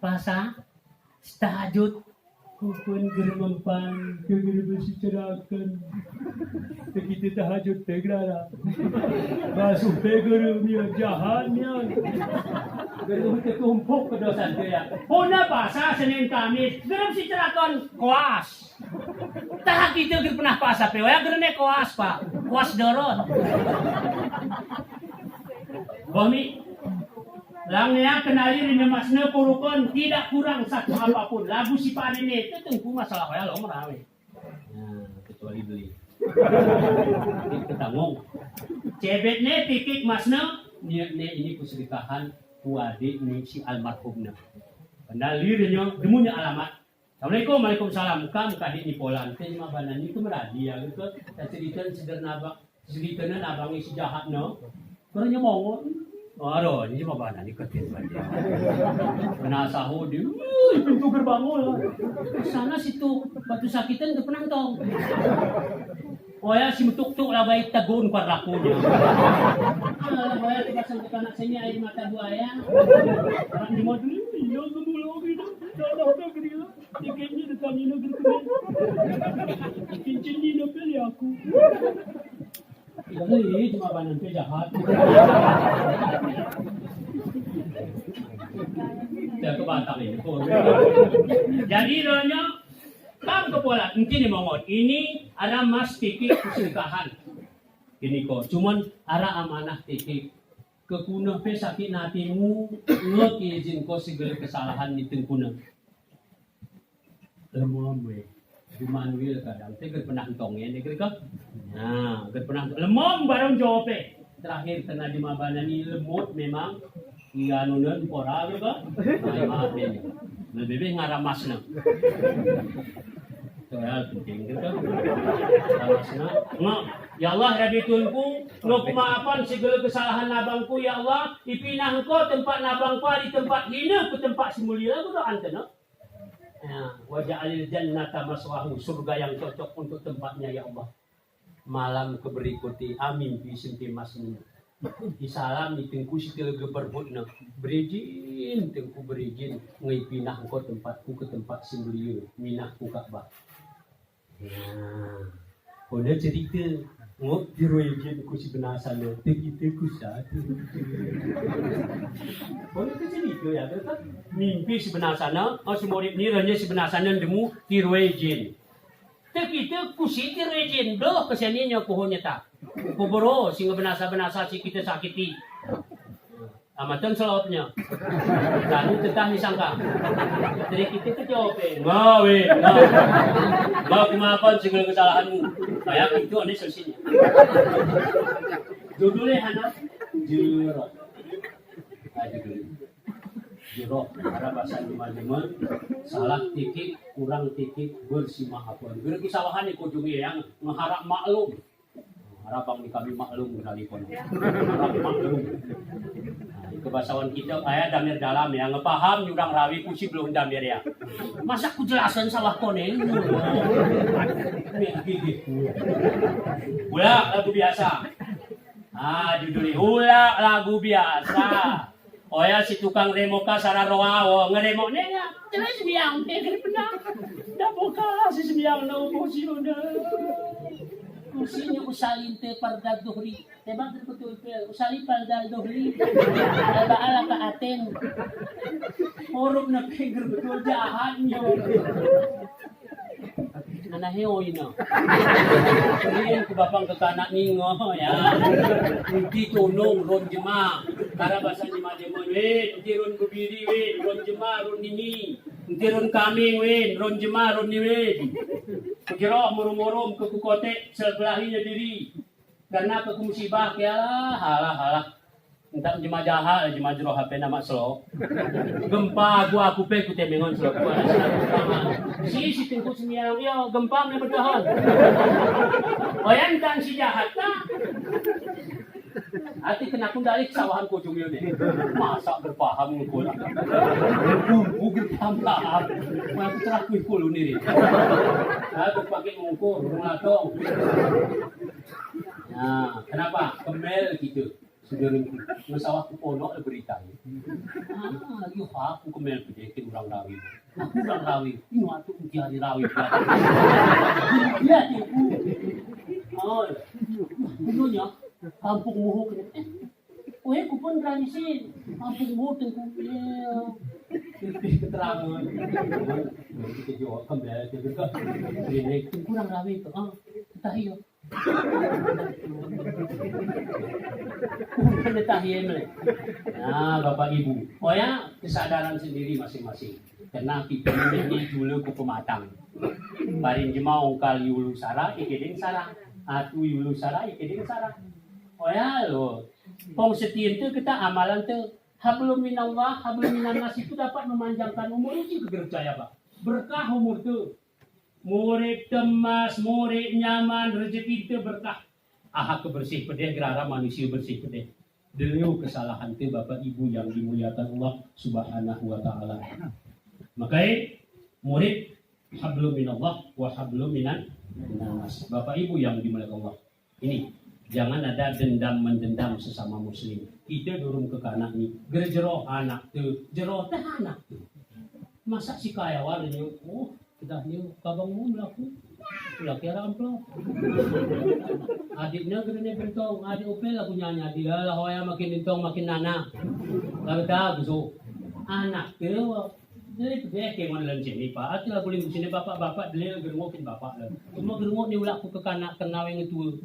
Pasa, stajut, kupun gerempan, kegerempan secerakan. Kita tahajud tegrara. Basuh tegeremnya jahannya. Gerem tertumpuk kedosan dia. Puna pasa Senin Kamis, gerem secerakan koas. Tahak itu pernah pas apa ya gerene koas pak koas doron Bomi langnya kenali ini masne purukon tidak kurang satu apapun lagu si panen itu tunggu masalah ya lo merawe nah kecuali beli kita ngomong cebetnya tikik masne ini kusedekahan kuadik ini si almarhumnya kenali demunya alamat Assalamualaikum, Waalaikumsalam. Kamu kadik ni Polan. Terima banan itu meradi ya gitu. Cerita sederhana abang, cerita abang isi jahat no. Kerana mau, aduh ini mah banan ni ketin saja. Kena sahur dia, pintu gerbang lah. Sana situ batu sakitan tu penantong. Oh ya si tuk lah baik tagun parakunya. Lah bayar tiba sampai anak sini air mata buaya. Orang di mobil, iya kamu lagi dah. Dah gila. Tiketnya dekat Nino gitu. Cincin Nino pilih aku. Jadi cuma banan pe jahat. Saya ke Batak ini. Jadi rohnya kam ke Polan. Mungkin ni mongot. Ini ada mas tikik kesukahan. Ini kok. Cuman ada amanah tikik. Kekunah pe sakit natimu. Ngek izin kau segala kesalahan ni tengkunah. Lemah we, di Manuel kadang, saya pernah tongnya, ni kira nah, pernah lemah barang jawab terakhir kena di Mabana ni lemot memang, iya nunan pora juga, maaf ni, lebih ngaramas na, soal penting gitu, ngaramas na, ya Allah Rabbi Tuhanku, lo kemaafan segala kesalahan nabangku ya Allah, ipinah engkau tempat nabangku di tempat hina ke tempat semulia aku doa antena. Ya, waja'alil jannata maswahu, surga yang cocok untuk tempatnya ya Allah. Malam keberikuti amin bisinti masni. Isalam ni tengku sitil geberbutna. Berijin tengku berijin ngai pinah ko tempatku ke tempat sembeliau minahku Ka'bah. Ya. Kona cerita ngok diroyejin ku si benasana kita ku satu. Kona cerita ya kan mimpi si benasana si murid ni ranya si benasana demu diroyejin. Kita ku si diroyejin doh keseninya kuhonya tak. Kuboro singa benasa si kita sakiti. Amatan selotnya. Lalu tetah disangka. Jadi kita kejawab ngawe. Mau kemaafan segala kesalahanmu. Kayak itu ini solusinya. Judulnya anak jerot. bersiroh karena bahasa Jemaah salah titik kurang titik bersimahapun geura kisawahan di kujungi yang mengharap maklum harapang kami maklum kenalipun harap maklum kebasawan kita aya damir dalam ya ngepaham nyurang rawi kusi belum damir ya masa ku jelasan sawah koneng ulah lagu biasa judulnya ulah lagu biasa oh ya si tukang remoka sararoa ngeremok nenya terus biang teh benar dapoka si biang na ubusi udah kursinya usalin te parda dohri tebak betul usalin parda dohri ada ala ka aten horup na finger betul jahatnya anaheoy na ngayon ko bapang kakanak ningo ya hindi tunong ron jema karabasa ni mademon we hindi ron gubiri we ron jema ron nini hindi ron kaming we ron jema ron niwe kira murum-murum ke kukote sebelahinya diri karena ke musibah kaya halah entah jema jaha jema jero HP nama selo gempa gua aku pe ku temengon selo gua si tingku semiang yo gempa me berdahan oyan kan si jahat ta hati kena kundalik sawahan kujung ini masa berpaham ngukul bugir paham aku terah kuikul ini aku pakai ngukur ngatong nah kenapa kemel gitu sederhana masalah kupono berita lagi aku kemel gede urang rawi aku urang rawi ini waktu uji hari rawi ya ibu oh benunya kampung muhu kene kupon granisin kampung muhu tengku keterangan kita jawab kembali juga ini kurang rawi itu entah iyo nah Bapak Ibu oh ya kesadaran sendiri masing-masing karena kita ini dulu ke pematang barin jemau kali yulu sara ikeding sara atu yulu sara ikeding sara oh ya lo pong setiin tuh kita amalan tuh hablum minallah hablum minannas itu dapat memanjangkan umur itu kegerjaya Pak berkah umur tuh murid temas murid nyaman rezeki itu berkah kebersih pedeh gerara manusia bersih pedeh dulu kesalahan tuh Bapak Ibu yang dimuliakan Allah Subhanahu wa taala makanya murid hablum minallah wa hablum minannas Bapak Ibu yang dimuliakan Allah ini jangan ada dendam mendendam sesama muslim. Kita dorong ke kanak ni. Gerjero anak tu, jero teh anak tu. Masa si kayawan ni, kita ni kabang mu melaku. Laki orang pula. Adiknya gerene bentong, adik opel aku nyanyi adik lah hoya makin bentong makin nana. Lalu tahu so anak tu jadi dia kemana lancen ni Pak. Ati lah boleh sini bapak-bapak dia gerungokin bapak lah. Cuma gerungok ni ulah aku ke kanak kenal yang itu.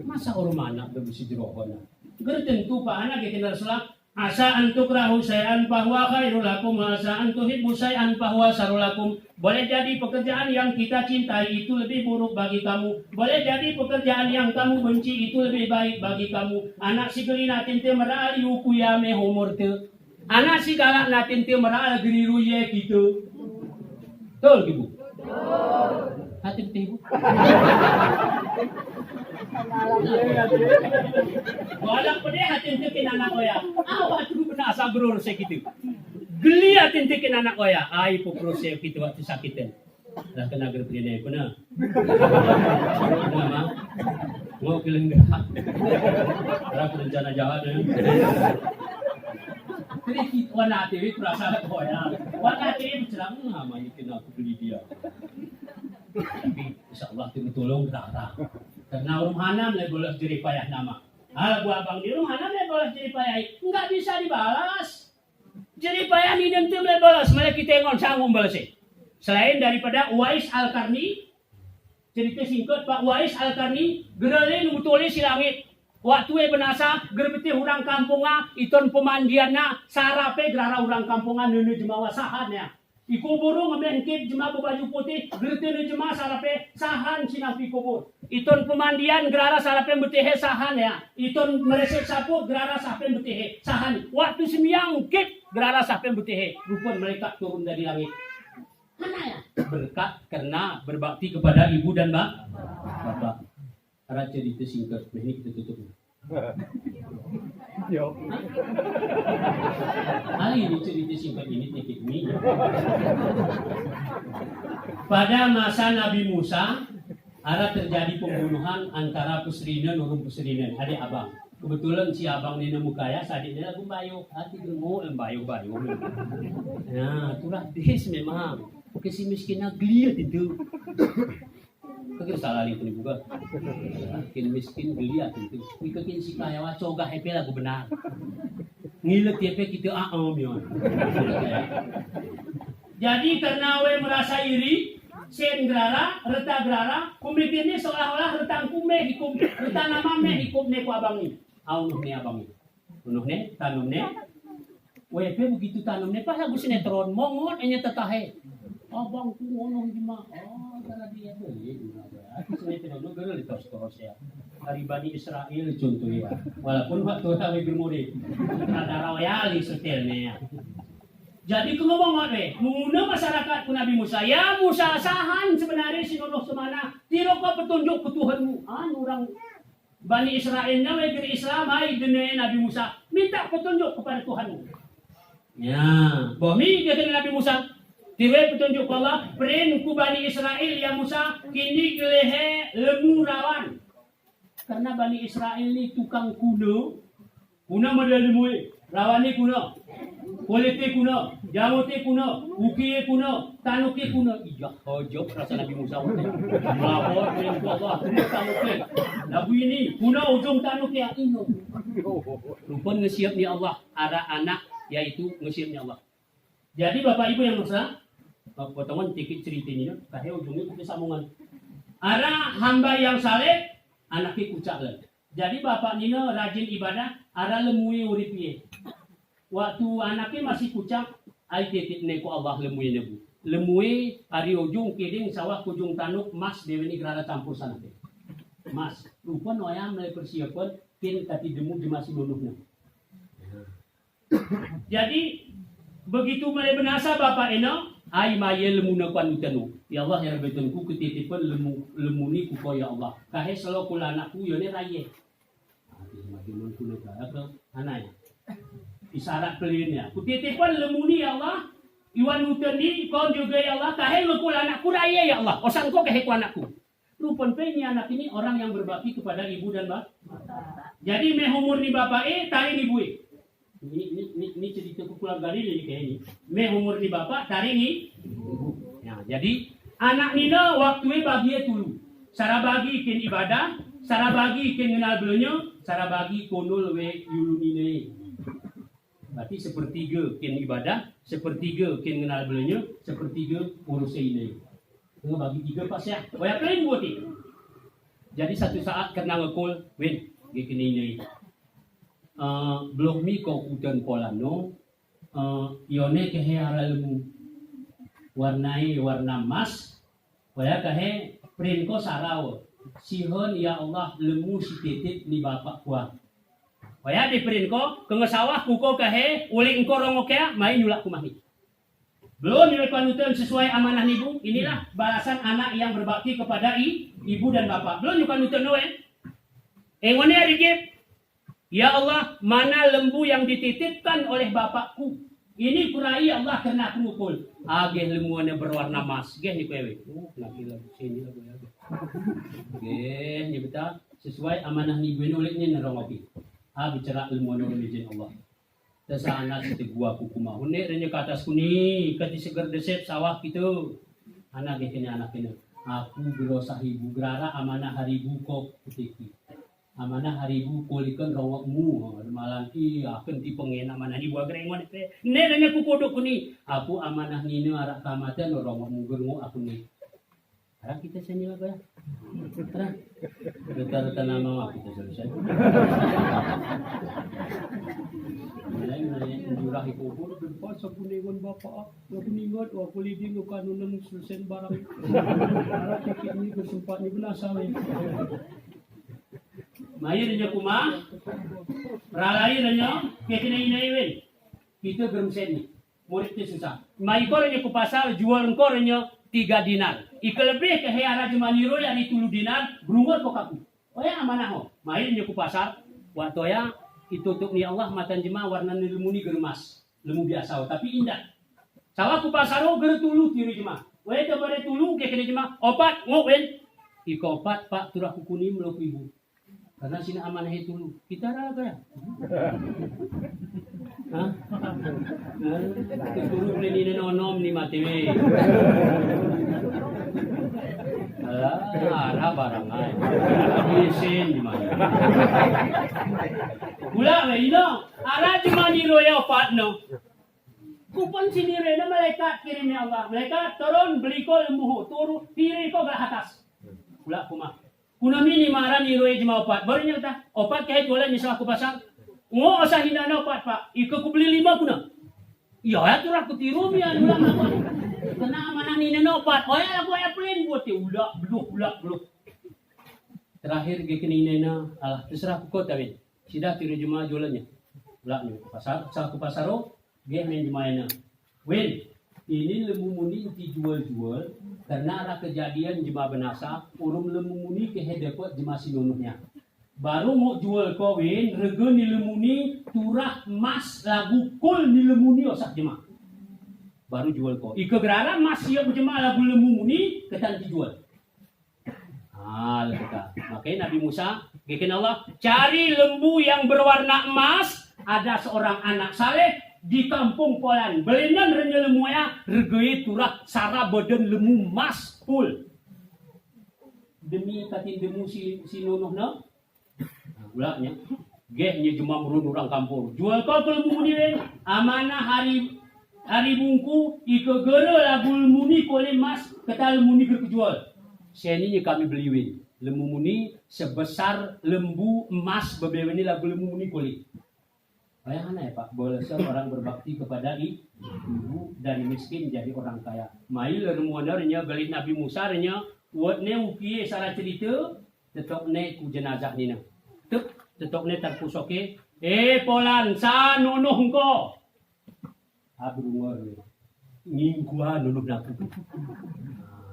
Masa orang anak bersih jerohona. Gertentu Pak anak kita Rasulullah asa antuk rahu sayan bahwa khairul lakum asa antuhibbu sayan bahwa sarul lakum. Boleh jadi pekerjaan yang kita cintai itu lebih buruk bagi kamu. Boleh jadi pekerjaan yang kamu benci itu lebih baik bagi kamu. Anak si gelina tinte merali ukuyame humur te. Anak si galak natin te merali geriru ye gitu. Betul Ibu? Hati Ibu. Walang pede hatin tikin anak oya. Awat ko na asa bror sa gitu. Geli hatin tikin anak oya. Ay po prose gitu waktu sakitin. Lah kena gerpine ko na. Nama. Mau kilang dah. Para rencana jahat ya. Jadi kita natin perasaan oya. Wala natin bilang nama ikin aku beli dia. Tapi insyaallah tolong rara. Karena rumhanam le boleh jadi payah nama. Gua abang di rumhanam le boleh jadi payah. Enggak bisa dibalas. Jadi payah ni dan tim le balas. Malah kita ngon sanggup balas. Selain daripada Uwais Al-Qarni, cerita singkat Pak Uwais Al-Qarni, gerale nutuli si langit. Waktu benasa gerbeti urang kampunga iton pemandianna sarape gerara urang kampunga neunu jemawa sahannya. Iko burung ngengkip jemaah berbaju putih, gertene jemaah sarape sahan sinapi kubur. Iton pemandian gerara sarape betehe sahan ya. Iton meresek sapu gerara sape betehe sahan. Waktu sembiang kip gerara sape betehe. Rupun mereka turun dari langit. Mana ya? Berkat karena berbakti kepada ibu dan bapak. Ada cerita singkat, ini kita tutup. Hari ini cerita singkat ini titik ini. Pada masa Nabi Musa ada terjadi pembunuhan antara Pusrinen urung Pusrinen, adik abang. Kebetulan si abang ini mukaya, sadiknya lagu bayo, hati germo bayo. Nah, itulah des memang. Kesi miskinnya geliat itu. Kagak salah itu nih juga. Makin miskin geliat itu. Ikakin si kaya wacoga hepe lagu benar. Ngilet hepe kita yon. Jadi karena we merasa iri, sen grara, reta grara, kumikirnya seolah-olah retang kume hikum, retang nama me hikum ne ku abang ni. Aunuh ne abang ni. Unuh ne, tanum ne. We begitu tanum ne pas lagu sinetron mongot enya tetahe. Abang ku ngono gimana? Oh, karena dia beli. Saya tidak dulu gerel terus ya. Dari Bani Israel contohnya. Walaupun waktu kami bermurid, ada royali setelnya. Jadi ngomong apa? Menguna masyarakat ku Nabi Musa. Ya Musa sahan sebenarnya sinonoh semana. Tiro kau petunjuk ke Tuhanmu. Orang Bani Israelnya negeri Islam hai dene Nabi Musa. Minta petunjuk kepada Tuhanmu. Ya, bomi dia kena Nabi Musa. Tiwe petunjuk Allah, perin ku Bani Israel ya Musa, kini gelehe lemu rawan. Karena Bani Israel ni tukang kuno model lemu, rawani kuno, kulite kuno, jamote kuno, ukiye kuno, tanuki kuno. Iya, hojok rasa Nabi Musa. Melapor dengan Allah, tanuki. Lagu ini kuno ujung tanuki yang ino. Rupun ngesiap ni Allah, ada anak yaitu ngesiap ni Allah. Jadi Bapak Ibu yang Musa, potongan dikit cerita ini, kahya ujungnya kita sambungan. Ada hamba yang saleh, anaknya kucak lah. Jadi bapak Nino rajin ibadah, ada lemui uripie. Waktu anaknya masih kucak, ay titik neko Allah lemui nebu. Lemui hari ujung kiding sawah kujung tanuk mas dewe ni gerada campur sana te. Mas, rupa noyam mulai persiapan kin kati demu di masih nunuhnya. Jadi begitu mulai benasa bapak Eno, ay maya lemuna kuan utanu. Ya Allah ya betunku ketitipan lemuni ku ko ya Allah. Kahe selo kula anakku yo ne raye. Ati majunon ku ne ka anay. Isyarat pelinnya. Kutitipan lemuni ya Allah. Iwan utani kon juga ya Allah. Kahe kula anakku raye ya Allah. Osan ko kahe ku anakku. Rupon pe ni anak ini orang yang berbakti kepada ibu dan bapak. Jadi meh umur ni bapak tari ni bue. Ini cerita keluarga ini kayak ini. Me umur di bapak tarik ni. Ya, jadi anak Nina waktu bagi tulu. Cara bagi kin ibadah, cara bagi kin kenal belonyo, cara bagi konul we yulunine. Berarti sepertiga kin ibadah, sepertiga kin kenal belonyo, sepertiga urus ini. Tengah bagi tiga pas ya. Banyak lain buat ini. Jadi satu saat kena ngekul, win, gini ini. Blok mi kau kudan polano, ione kehe aralmu warnai warna emas, waya kehe print ko sarau, sihon ya Allah lemu si titit ni bapak kuat, waya di print ko kengesawah kuko kehe uling ko rongo kaya main nyulak kumahi. Belum nilai panutan sesuai amanah ibu, inilah balasan anak yang berbakti kepada ibu dan bapak. Belum nyukan nutan noe, engone arigip. Ya Allah, mana lembu yang dititipkan oleh bapakku? Ini kurai Allah kena aku mukul. Agih lembuannya berwarna emas. Geh ni pewe. Nak hilang sini lah boleh. Geh ni betul. Sesuai amanah ni gue nuliknya nerongoki. Bicara lembuan orang izin Allah. Tasa anak kita gua kuku mah. Unik renya ke atas kuni. Kati seger desep sawah gitu. Anak kena anak kena. Aku berosa ibu gerara amanah haribu kok kutiki. Amanah haribu kulikan rawakmu malam akan dipengen amanah ni buat gerengon ne nanya ku kodok kuni aku amanah ni arak kamatan rawakmu gerungu aku ni arak kita sini lah ya rata-rata nama kita selesai lain menjurah itu pun berapa sabuningon bapak aku ningot aku lidin lu kanunan selesen barang arah kikit ni bersempat ni benasa we mayirnya kuma ralairnya kekene inaiwen kita gerumsen ni murid ni susah mai kornya ku pasar jual kornya 3 dinar ikelebih ke heara jumaniro yang 3 dinar berumur kok aku oh ya amanah ho mayirnya ku pasar waktu ya itutuk ni Allah matan jema warna lemu ni geremas lemu biasa tapi indah sawa ku pasaro ger tulu tiru jema we to bare tulu ke kene jema opat ngowen iko opat pak turah kukunim lo ibu karena sini amanah tulu kita raga ya hah tulu ni nonom ni mati we alah barang ay isin di mana Pula ino, ara cuma niroya partner. Kupon sinire na malaikat kirimnya Allah. Malaikat turun beli ko lembuhu, turu piri ko ke atas. Pula kuma. Kuna mini mara niroya cuma opat. Baru nyata opat kahit wala ni sa aku pasang. Ngo asahina na opat pak. Iko ku beli 5 kuna. Ya ya turah ku tiru mi anu lang ako. Kena amanah ni na opat. Oh ya aku ya plin buat ulah beluk. Terakhir ke kini na alah terserah ku kota win. Sidah tiru jemaah jualannya. Lah ni pasar, saku pasaro, dia main jemaahnya. Wen, ini lembu muni dijual-jual karena ada kejadian jemaah benasa, urung lembu muni kehedepot jemaah sinunuhnya. Baru mau jual kawin, rega ni lembu ni turah mas lagu kul ni lembu ni osak jemaah. Baru jual kau. Ika gerara mas siap jemaah lagu lembu muni ketan dijual. Makanya Nabi Musa bikin Allah cari lembu yang berwarna emas. Ada seorang anak saleh di kampung Polan. Belinan renya lembu ya regei turah sara badan lembu emas full. Demi katin demu si nunuhna. Ulaknya gehnya cuma merun orang kampung. Jual kau ke lembu ni amanah hari bungku ika gera lagu lembu ni koleh emas kata lembu ni kejual. Sini kami beliwin lembu muni sebesar lembu emas bebeweni lagu lembu muni kulit. Bayangkan ya Pak, boleh orang berbakti kepada ibu dari miskin jadi orang kaya. Mai lermuanernya beli Nabi Musa renya wotne upie salah cerita tetokne ku jenazah nina. Tetokne terpusoke polan sa nunuh engko. Abrungor ngingkua nunuh naku.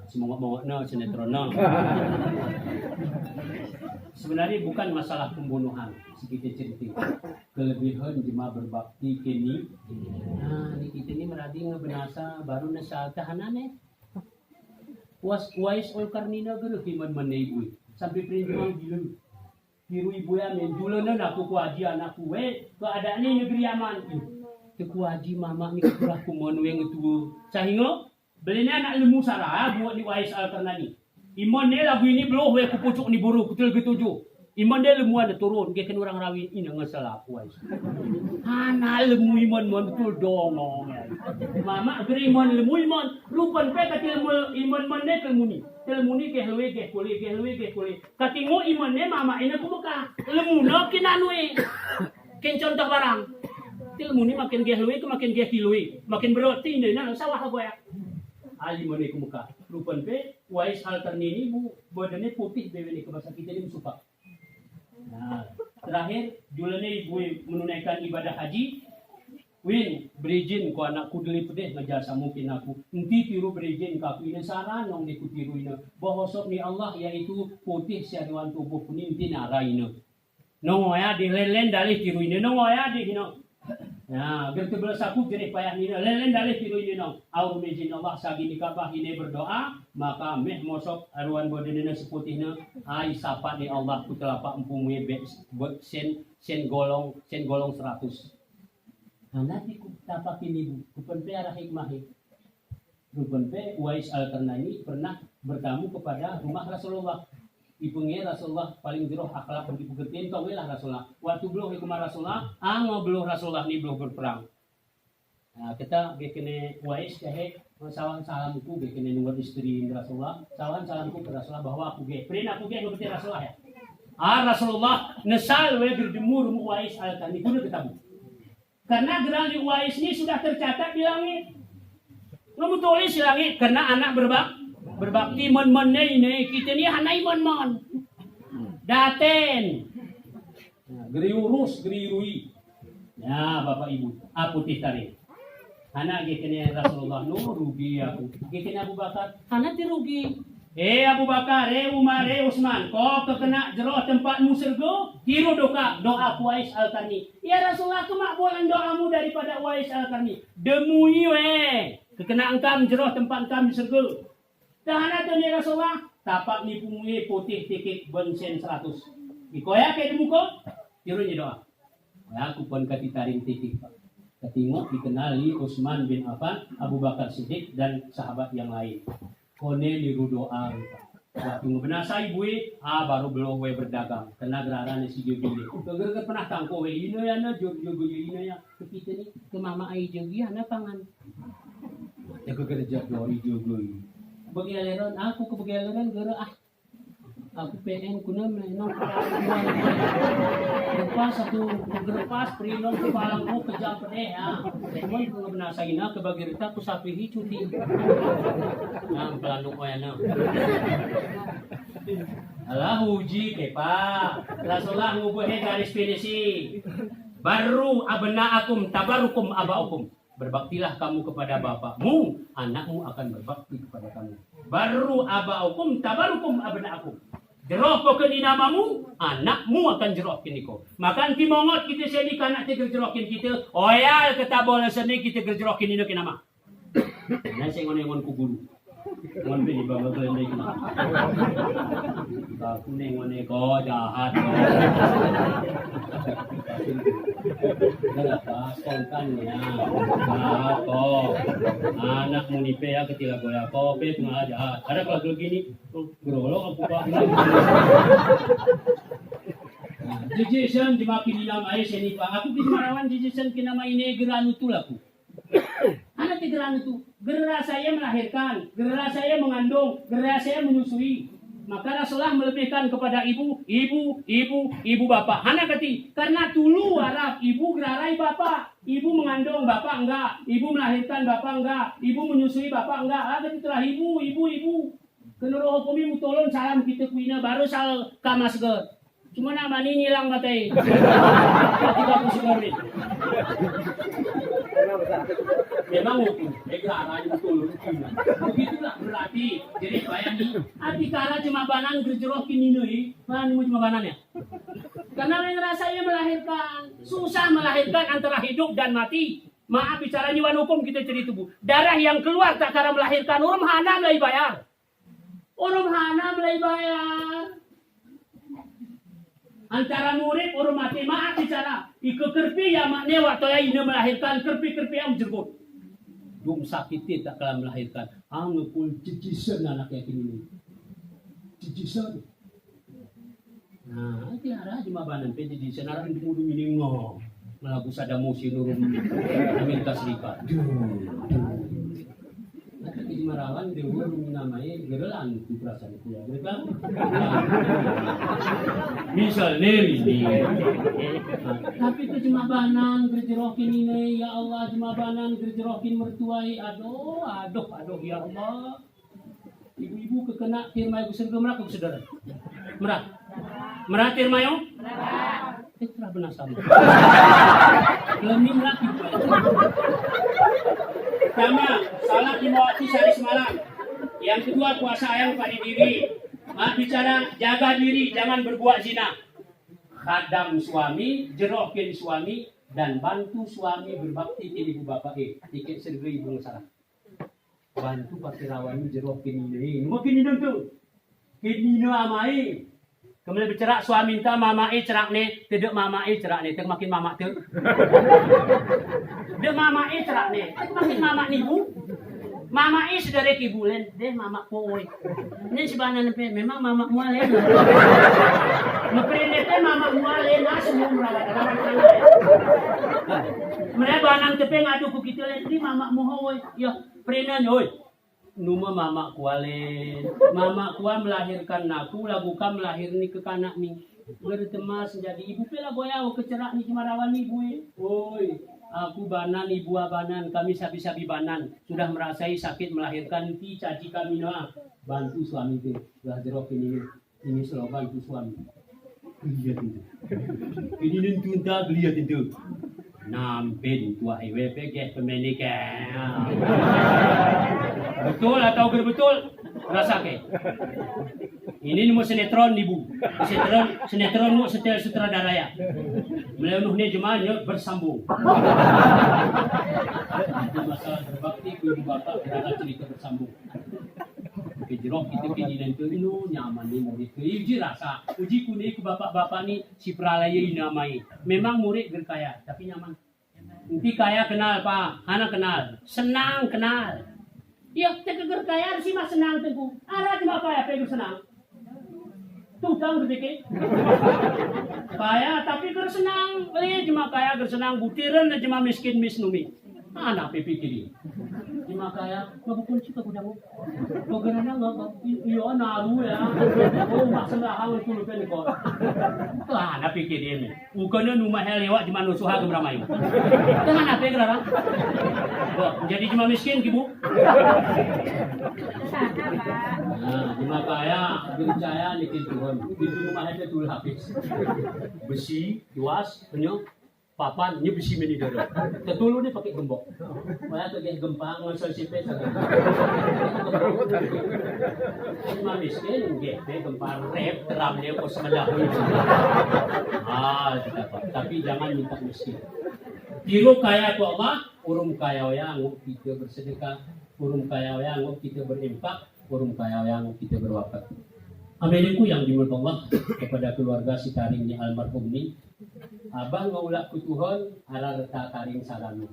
Semangat-mangatnya sinetronnya. Sebenarnya bukan masalah pembunuhan, sedikit cerita. Kelebihan jemaah berbakti kini. Nah, ini kita ni meradi ngebenasa baru nasal tahanane. Wais Olkarnina gero kiman manaibu. Sampai perinjemang bilu. Kiru ibu ya menjulenan aku kuaji anakku keadaan ini negeri aman. Kuaji mama ni kurang kumon weng itu. Sahingo belinya anak lembu sarah buat ni Wais Al-Karnani. Iman dia lagu ini belum we kupucuk ni buru kutul ketujuh. Iman dia lembu ada turun ke orang rawi ini ngesalah Wais. Ana lembu iman betul dongong. Mama geri iman lembu iman lupan pe kati lembu iman mane kelmuni. Kelmuni ke helwe ke kule. Katingo iman ne mama ina kumuka. Lembu no kinanwe. Ken contoh barang. Kelmuni makin gehlwe ke makin gehilwe. Makin berarti ini nah sawah aku ya. Ali mana ke muka. Lupan pe Wais Al-Karnani bu badannya putih beweni ke bahasa kita ni suka. Nah, terakhir julane ibu menunaikan ibadah haji. Win berizin ko anakku deli pedeh ngejasa mungkin aku. Enti tiru berizin ka aku ini saran nong diku tiru ina. Bahosok ni Allah yaitu putih siaduan tubuh kuning tinara ina. Nong ya di lelen dalih tiru ina nong ya di hino. Ya, gerti belas aku jadi payah ni lelen dalih tiru ini nong. Au mejin Allah sagi di Ka'bah ini berdoa, maka meh mosok aruan badanna seputihna ai sapa ni Allah ku telapak empung sen golong 100. Nanti ku tapak ini ku pen pe arah hikmah. Rupan pe Wais Al-Karnani pernah bertamu kepada rumah Rasulullah. Ipunge Rasulullah paling jeroh akhlak bagi pekertiin kau lah Rasulullah. Waktu belum hukum Rasulullah, anggo belum Rasulullah ni belum berperang. Nah, kita bekene Wais kahe sawan salamku bekene nunggu istri Rasulullah. Sawan salamku ke Rasulullah bahwa aku ge. Prin aku ge ngerti Rasulullah ya. Rasulullah nesal we berdemur mu Wais Al-Karnani kudu ketemu. Karena geral di Uwais ini sudah tercatat di langit. Kamu tulis di langit karena anak berbakti mon-mon ini kita ni hanai mon-mon. Daten. Geri urus, geri rui. Ya Bapak Ibu, putih tadi. Anak kita ni Rasulullah rugi aku. Kita ni Abu Bakar, anak ti rugi. Abu Bakar, Umar, Utsman, kau kekena jeroh tempatmu surga, tiru doa Uwais Al-Qarni. Ya Rasulullah, kemakbulan doamu daripada Uwais Al-Qarni. Demui kekena engkau jeroh tempat engkau di surga. Tahana tu ni Rasulullah, tapak ni pungui putih titik bensin 100. Ikoya ke muka, tiru ni doa. Ya, aku pun kati taring titik. Ketingok dikenali Utsman bin Affan, Abu Bakar Siddiq dan sahabat yang lain. Kone niru doa. Waktu ngebenasai bui, baru belum berdagang. Kena geraran si jogi ni. Keger pernah tangko ini ya na jogi ini ya. Kita ni ke mama ai jogi ana pangan. Ya kerja jogi. Begeleran aku ke begeleran geura aku pengen kuna menong lepas satu gerpas prinom ke palangku kejam pedeh ya. Teman ku benasain ke bagirita ku sapihi cuti. Nah pelanduk oyana. Alah uji ke Pak. Rasulullah ngubuhe garis finisi. Baru abnaakum tabarukum abaukum. Berbaktilah kamu kepada bapakmu, anakmu akan berbakti kepada kamu. Baru abaukum tabarukum abnaakum. Jerohkan di namamu, anakmu akan jerohkan iko. Makan timongot kita sini kanak kita jerohkan kita. Oyal ketabol seni kita jerohkan ini ke nama. Nasi ngon ku guru. Ngon bini bawa kelendai kena. Aku nengone ko jahat. Kenapa? Spontannya. Ako. Anak mo ni Pea ketika goya ko, Pea tengah jahat. Ada kalau gini, gerolok aku pak. Jejesan dimakin dalam air sini pak. Aku kismarawan jejesan kinama ini geran itu laku. Anak geran itu, geran saya melahirkan, geran saya mengandung, geran saya menyusui. Maka Rasulullah melebihkan kepada ibu bapak. Hana kati, karena dulu Arab ibu gerarai bapak, ibu mengandung bapak enggak, ibu melahirkan bapak enggak, ibu menyusui bapak enggak. Ada itulah ibu. Kenuro hukumi mutolon salam kita kuina baru sal kamasger. Cuma nama ini hilang matai. Ketika aku segar ni. Memang hukum, caranya betul. Begitulah berarti. Jadi bayangin, kala cuma banan gerjerokin ini, mana cuma banan ya? Karena yang rasanya melahirkan, susah melahirkan antara hidup dan mati. Maaf bicaranya wan hukum kita cerita bu. Darah yang keluar tak cara melahirkan, orang hana mulai bayar. Antara murid orang mati maaf bicara. Iko kerpi ya makne waktu ya ini melahirkan kerpi yang jerbut. Dum sakit tak kalah melahirkan. Ngepul cijisan anak yang ini. Cijisan. Nah, tiara cuma banan pe cijisan arah di mudu ini ngom. Melaku sadamusi nurun Amerika Serikat. Nanti di Marawan dia urung namanya gerelan itu perasaan itu ya. Mereka misalnya ini. Tapi itu cuma banan gerjerokin ini ya Allah, cuma banan gerjerokin mertuai. Aduh ya Allah. Ibu-ibu kekena tirmai ku surga merah ku saudara. Merah tirmai yo? Merah. Telah benar sama. Lemim lagi. Pertama, salat lima waktu sehari semalam. Yang kedua, puasa ayam pada diri. Bicara jaga diri, jangan berbuat zina. Khadam suami, jerohkin suami, dan bantu suami berbakti ke ibu bapak. Tiket serga ibu salah. Bantu pakai rawan jerohkin ini. Mungkin ini tu. Kini amai. Kemudian bercerak suami minta mama cerak ni, tidak mama cerak ni, makin mama tu. Dia mama cerak ni, makin mama ni bu. Mama sudah reki bulan, deh mama koi. Ini sebenarnya memang mama mualen. Meperinete mama mualen, semua merawat anak. Mereka banang tepeng adu kita lagi mama muhoi, ya perinan oi. Numa mama kualen, mama kuan melahirkan aku, lagu kam melahirni ke kanak ni. Bertemas jadi ibu pela boya kecerak ni cuma rawan ni bu. Oi, Aku banan, ibu abanan, kami sabi-sabi banan. Sudah merasai sakit melahirkan, ti caci kami noa. Bantu suami itu. Sudah jerok ini selalu bantu suami. Lihat itu. Ini nentunta lihat itu. Nampin tua IWP ke pemilik. Betul atau berbetul? Rasa ke? Ini mau sinetron nih bu. Sinetron mau setel sutradara ya. Melenuhnya jemaahnya bersambung. Itu masalah berbakti ke ibu bapak berangkat cerita bersambung. Kejerok itu kejadian itu nyaman nih murid. Uji rasa, uji kuning ke bapak-bapak nih si pralaya ini namai. Memang murid berkaya tapi nyaman. Nanti kaya kenal pak, anak kenal, senang kenal. Ya kita berkaya sih mas senang tengku. Ada cuma kaya pengen senang. Tutang sedikit. Kaya tapi gersenang. Cuma kaya gersenang butiran dan cuma miskin misnumi. Anak pikir. Cuma kaya ngabukun sih kagudamu. Pagana nga iyo naru ya. Oh masalah hang itu lupa niko. Anak pikirin. Bukannya numahel lewat cuma nusuha gemramai. Dengan apa gerarang? Jadi cuma miskin kibu. Nah, cuma kaya, berjaya nikin Tuhan. Pintu rumah ada dulu habis. Besi, luas, penyok, papan, ini besi meni dada. Tetulu dia pakai gembok. Maya tuh dia gempang, ngasal sipe saja. Cuma miskin, gede, gempar, rep, teram dia pos melahu. Tapi jangan minta miskin. Tiru kaya tu Allah, urung kaya yang kita bersedekah, urung kaya yang kita berimpak. Forum kaya yang kita berwafat. Ameliku yang dimulai Allah kepada keluarga si taring ni almarhum ni. Abang ngaulak ku Tuhan ala reta taring salamu.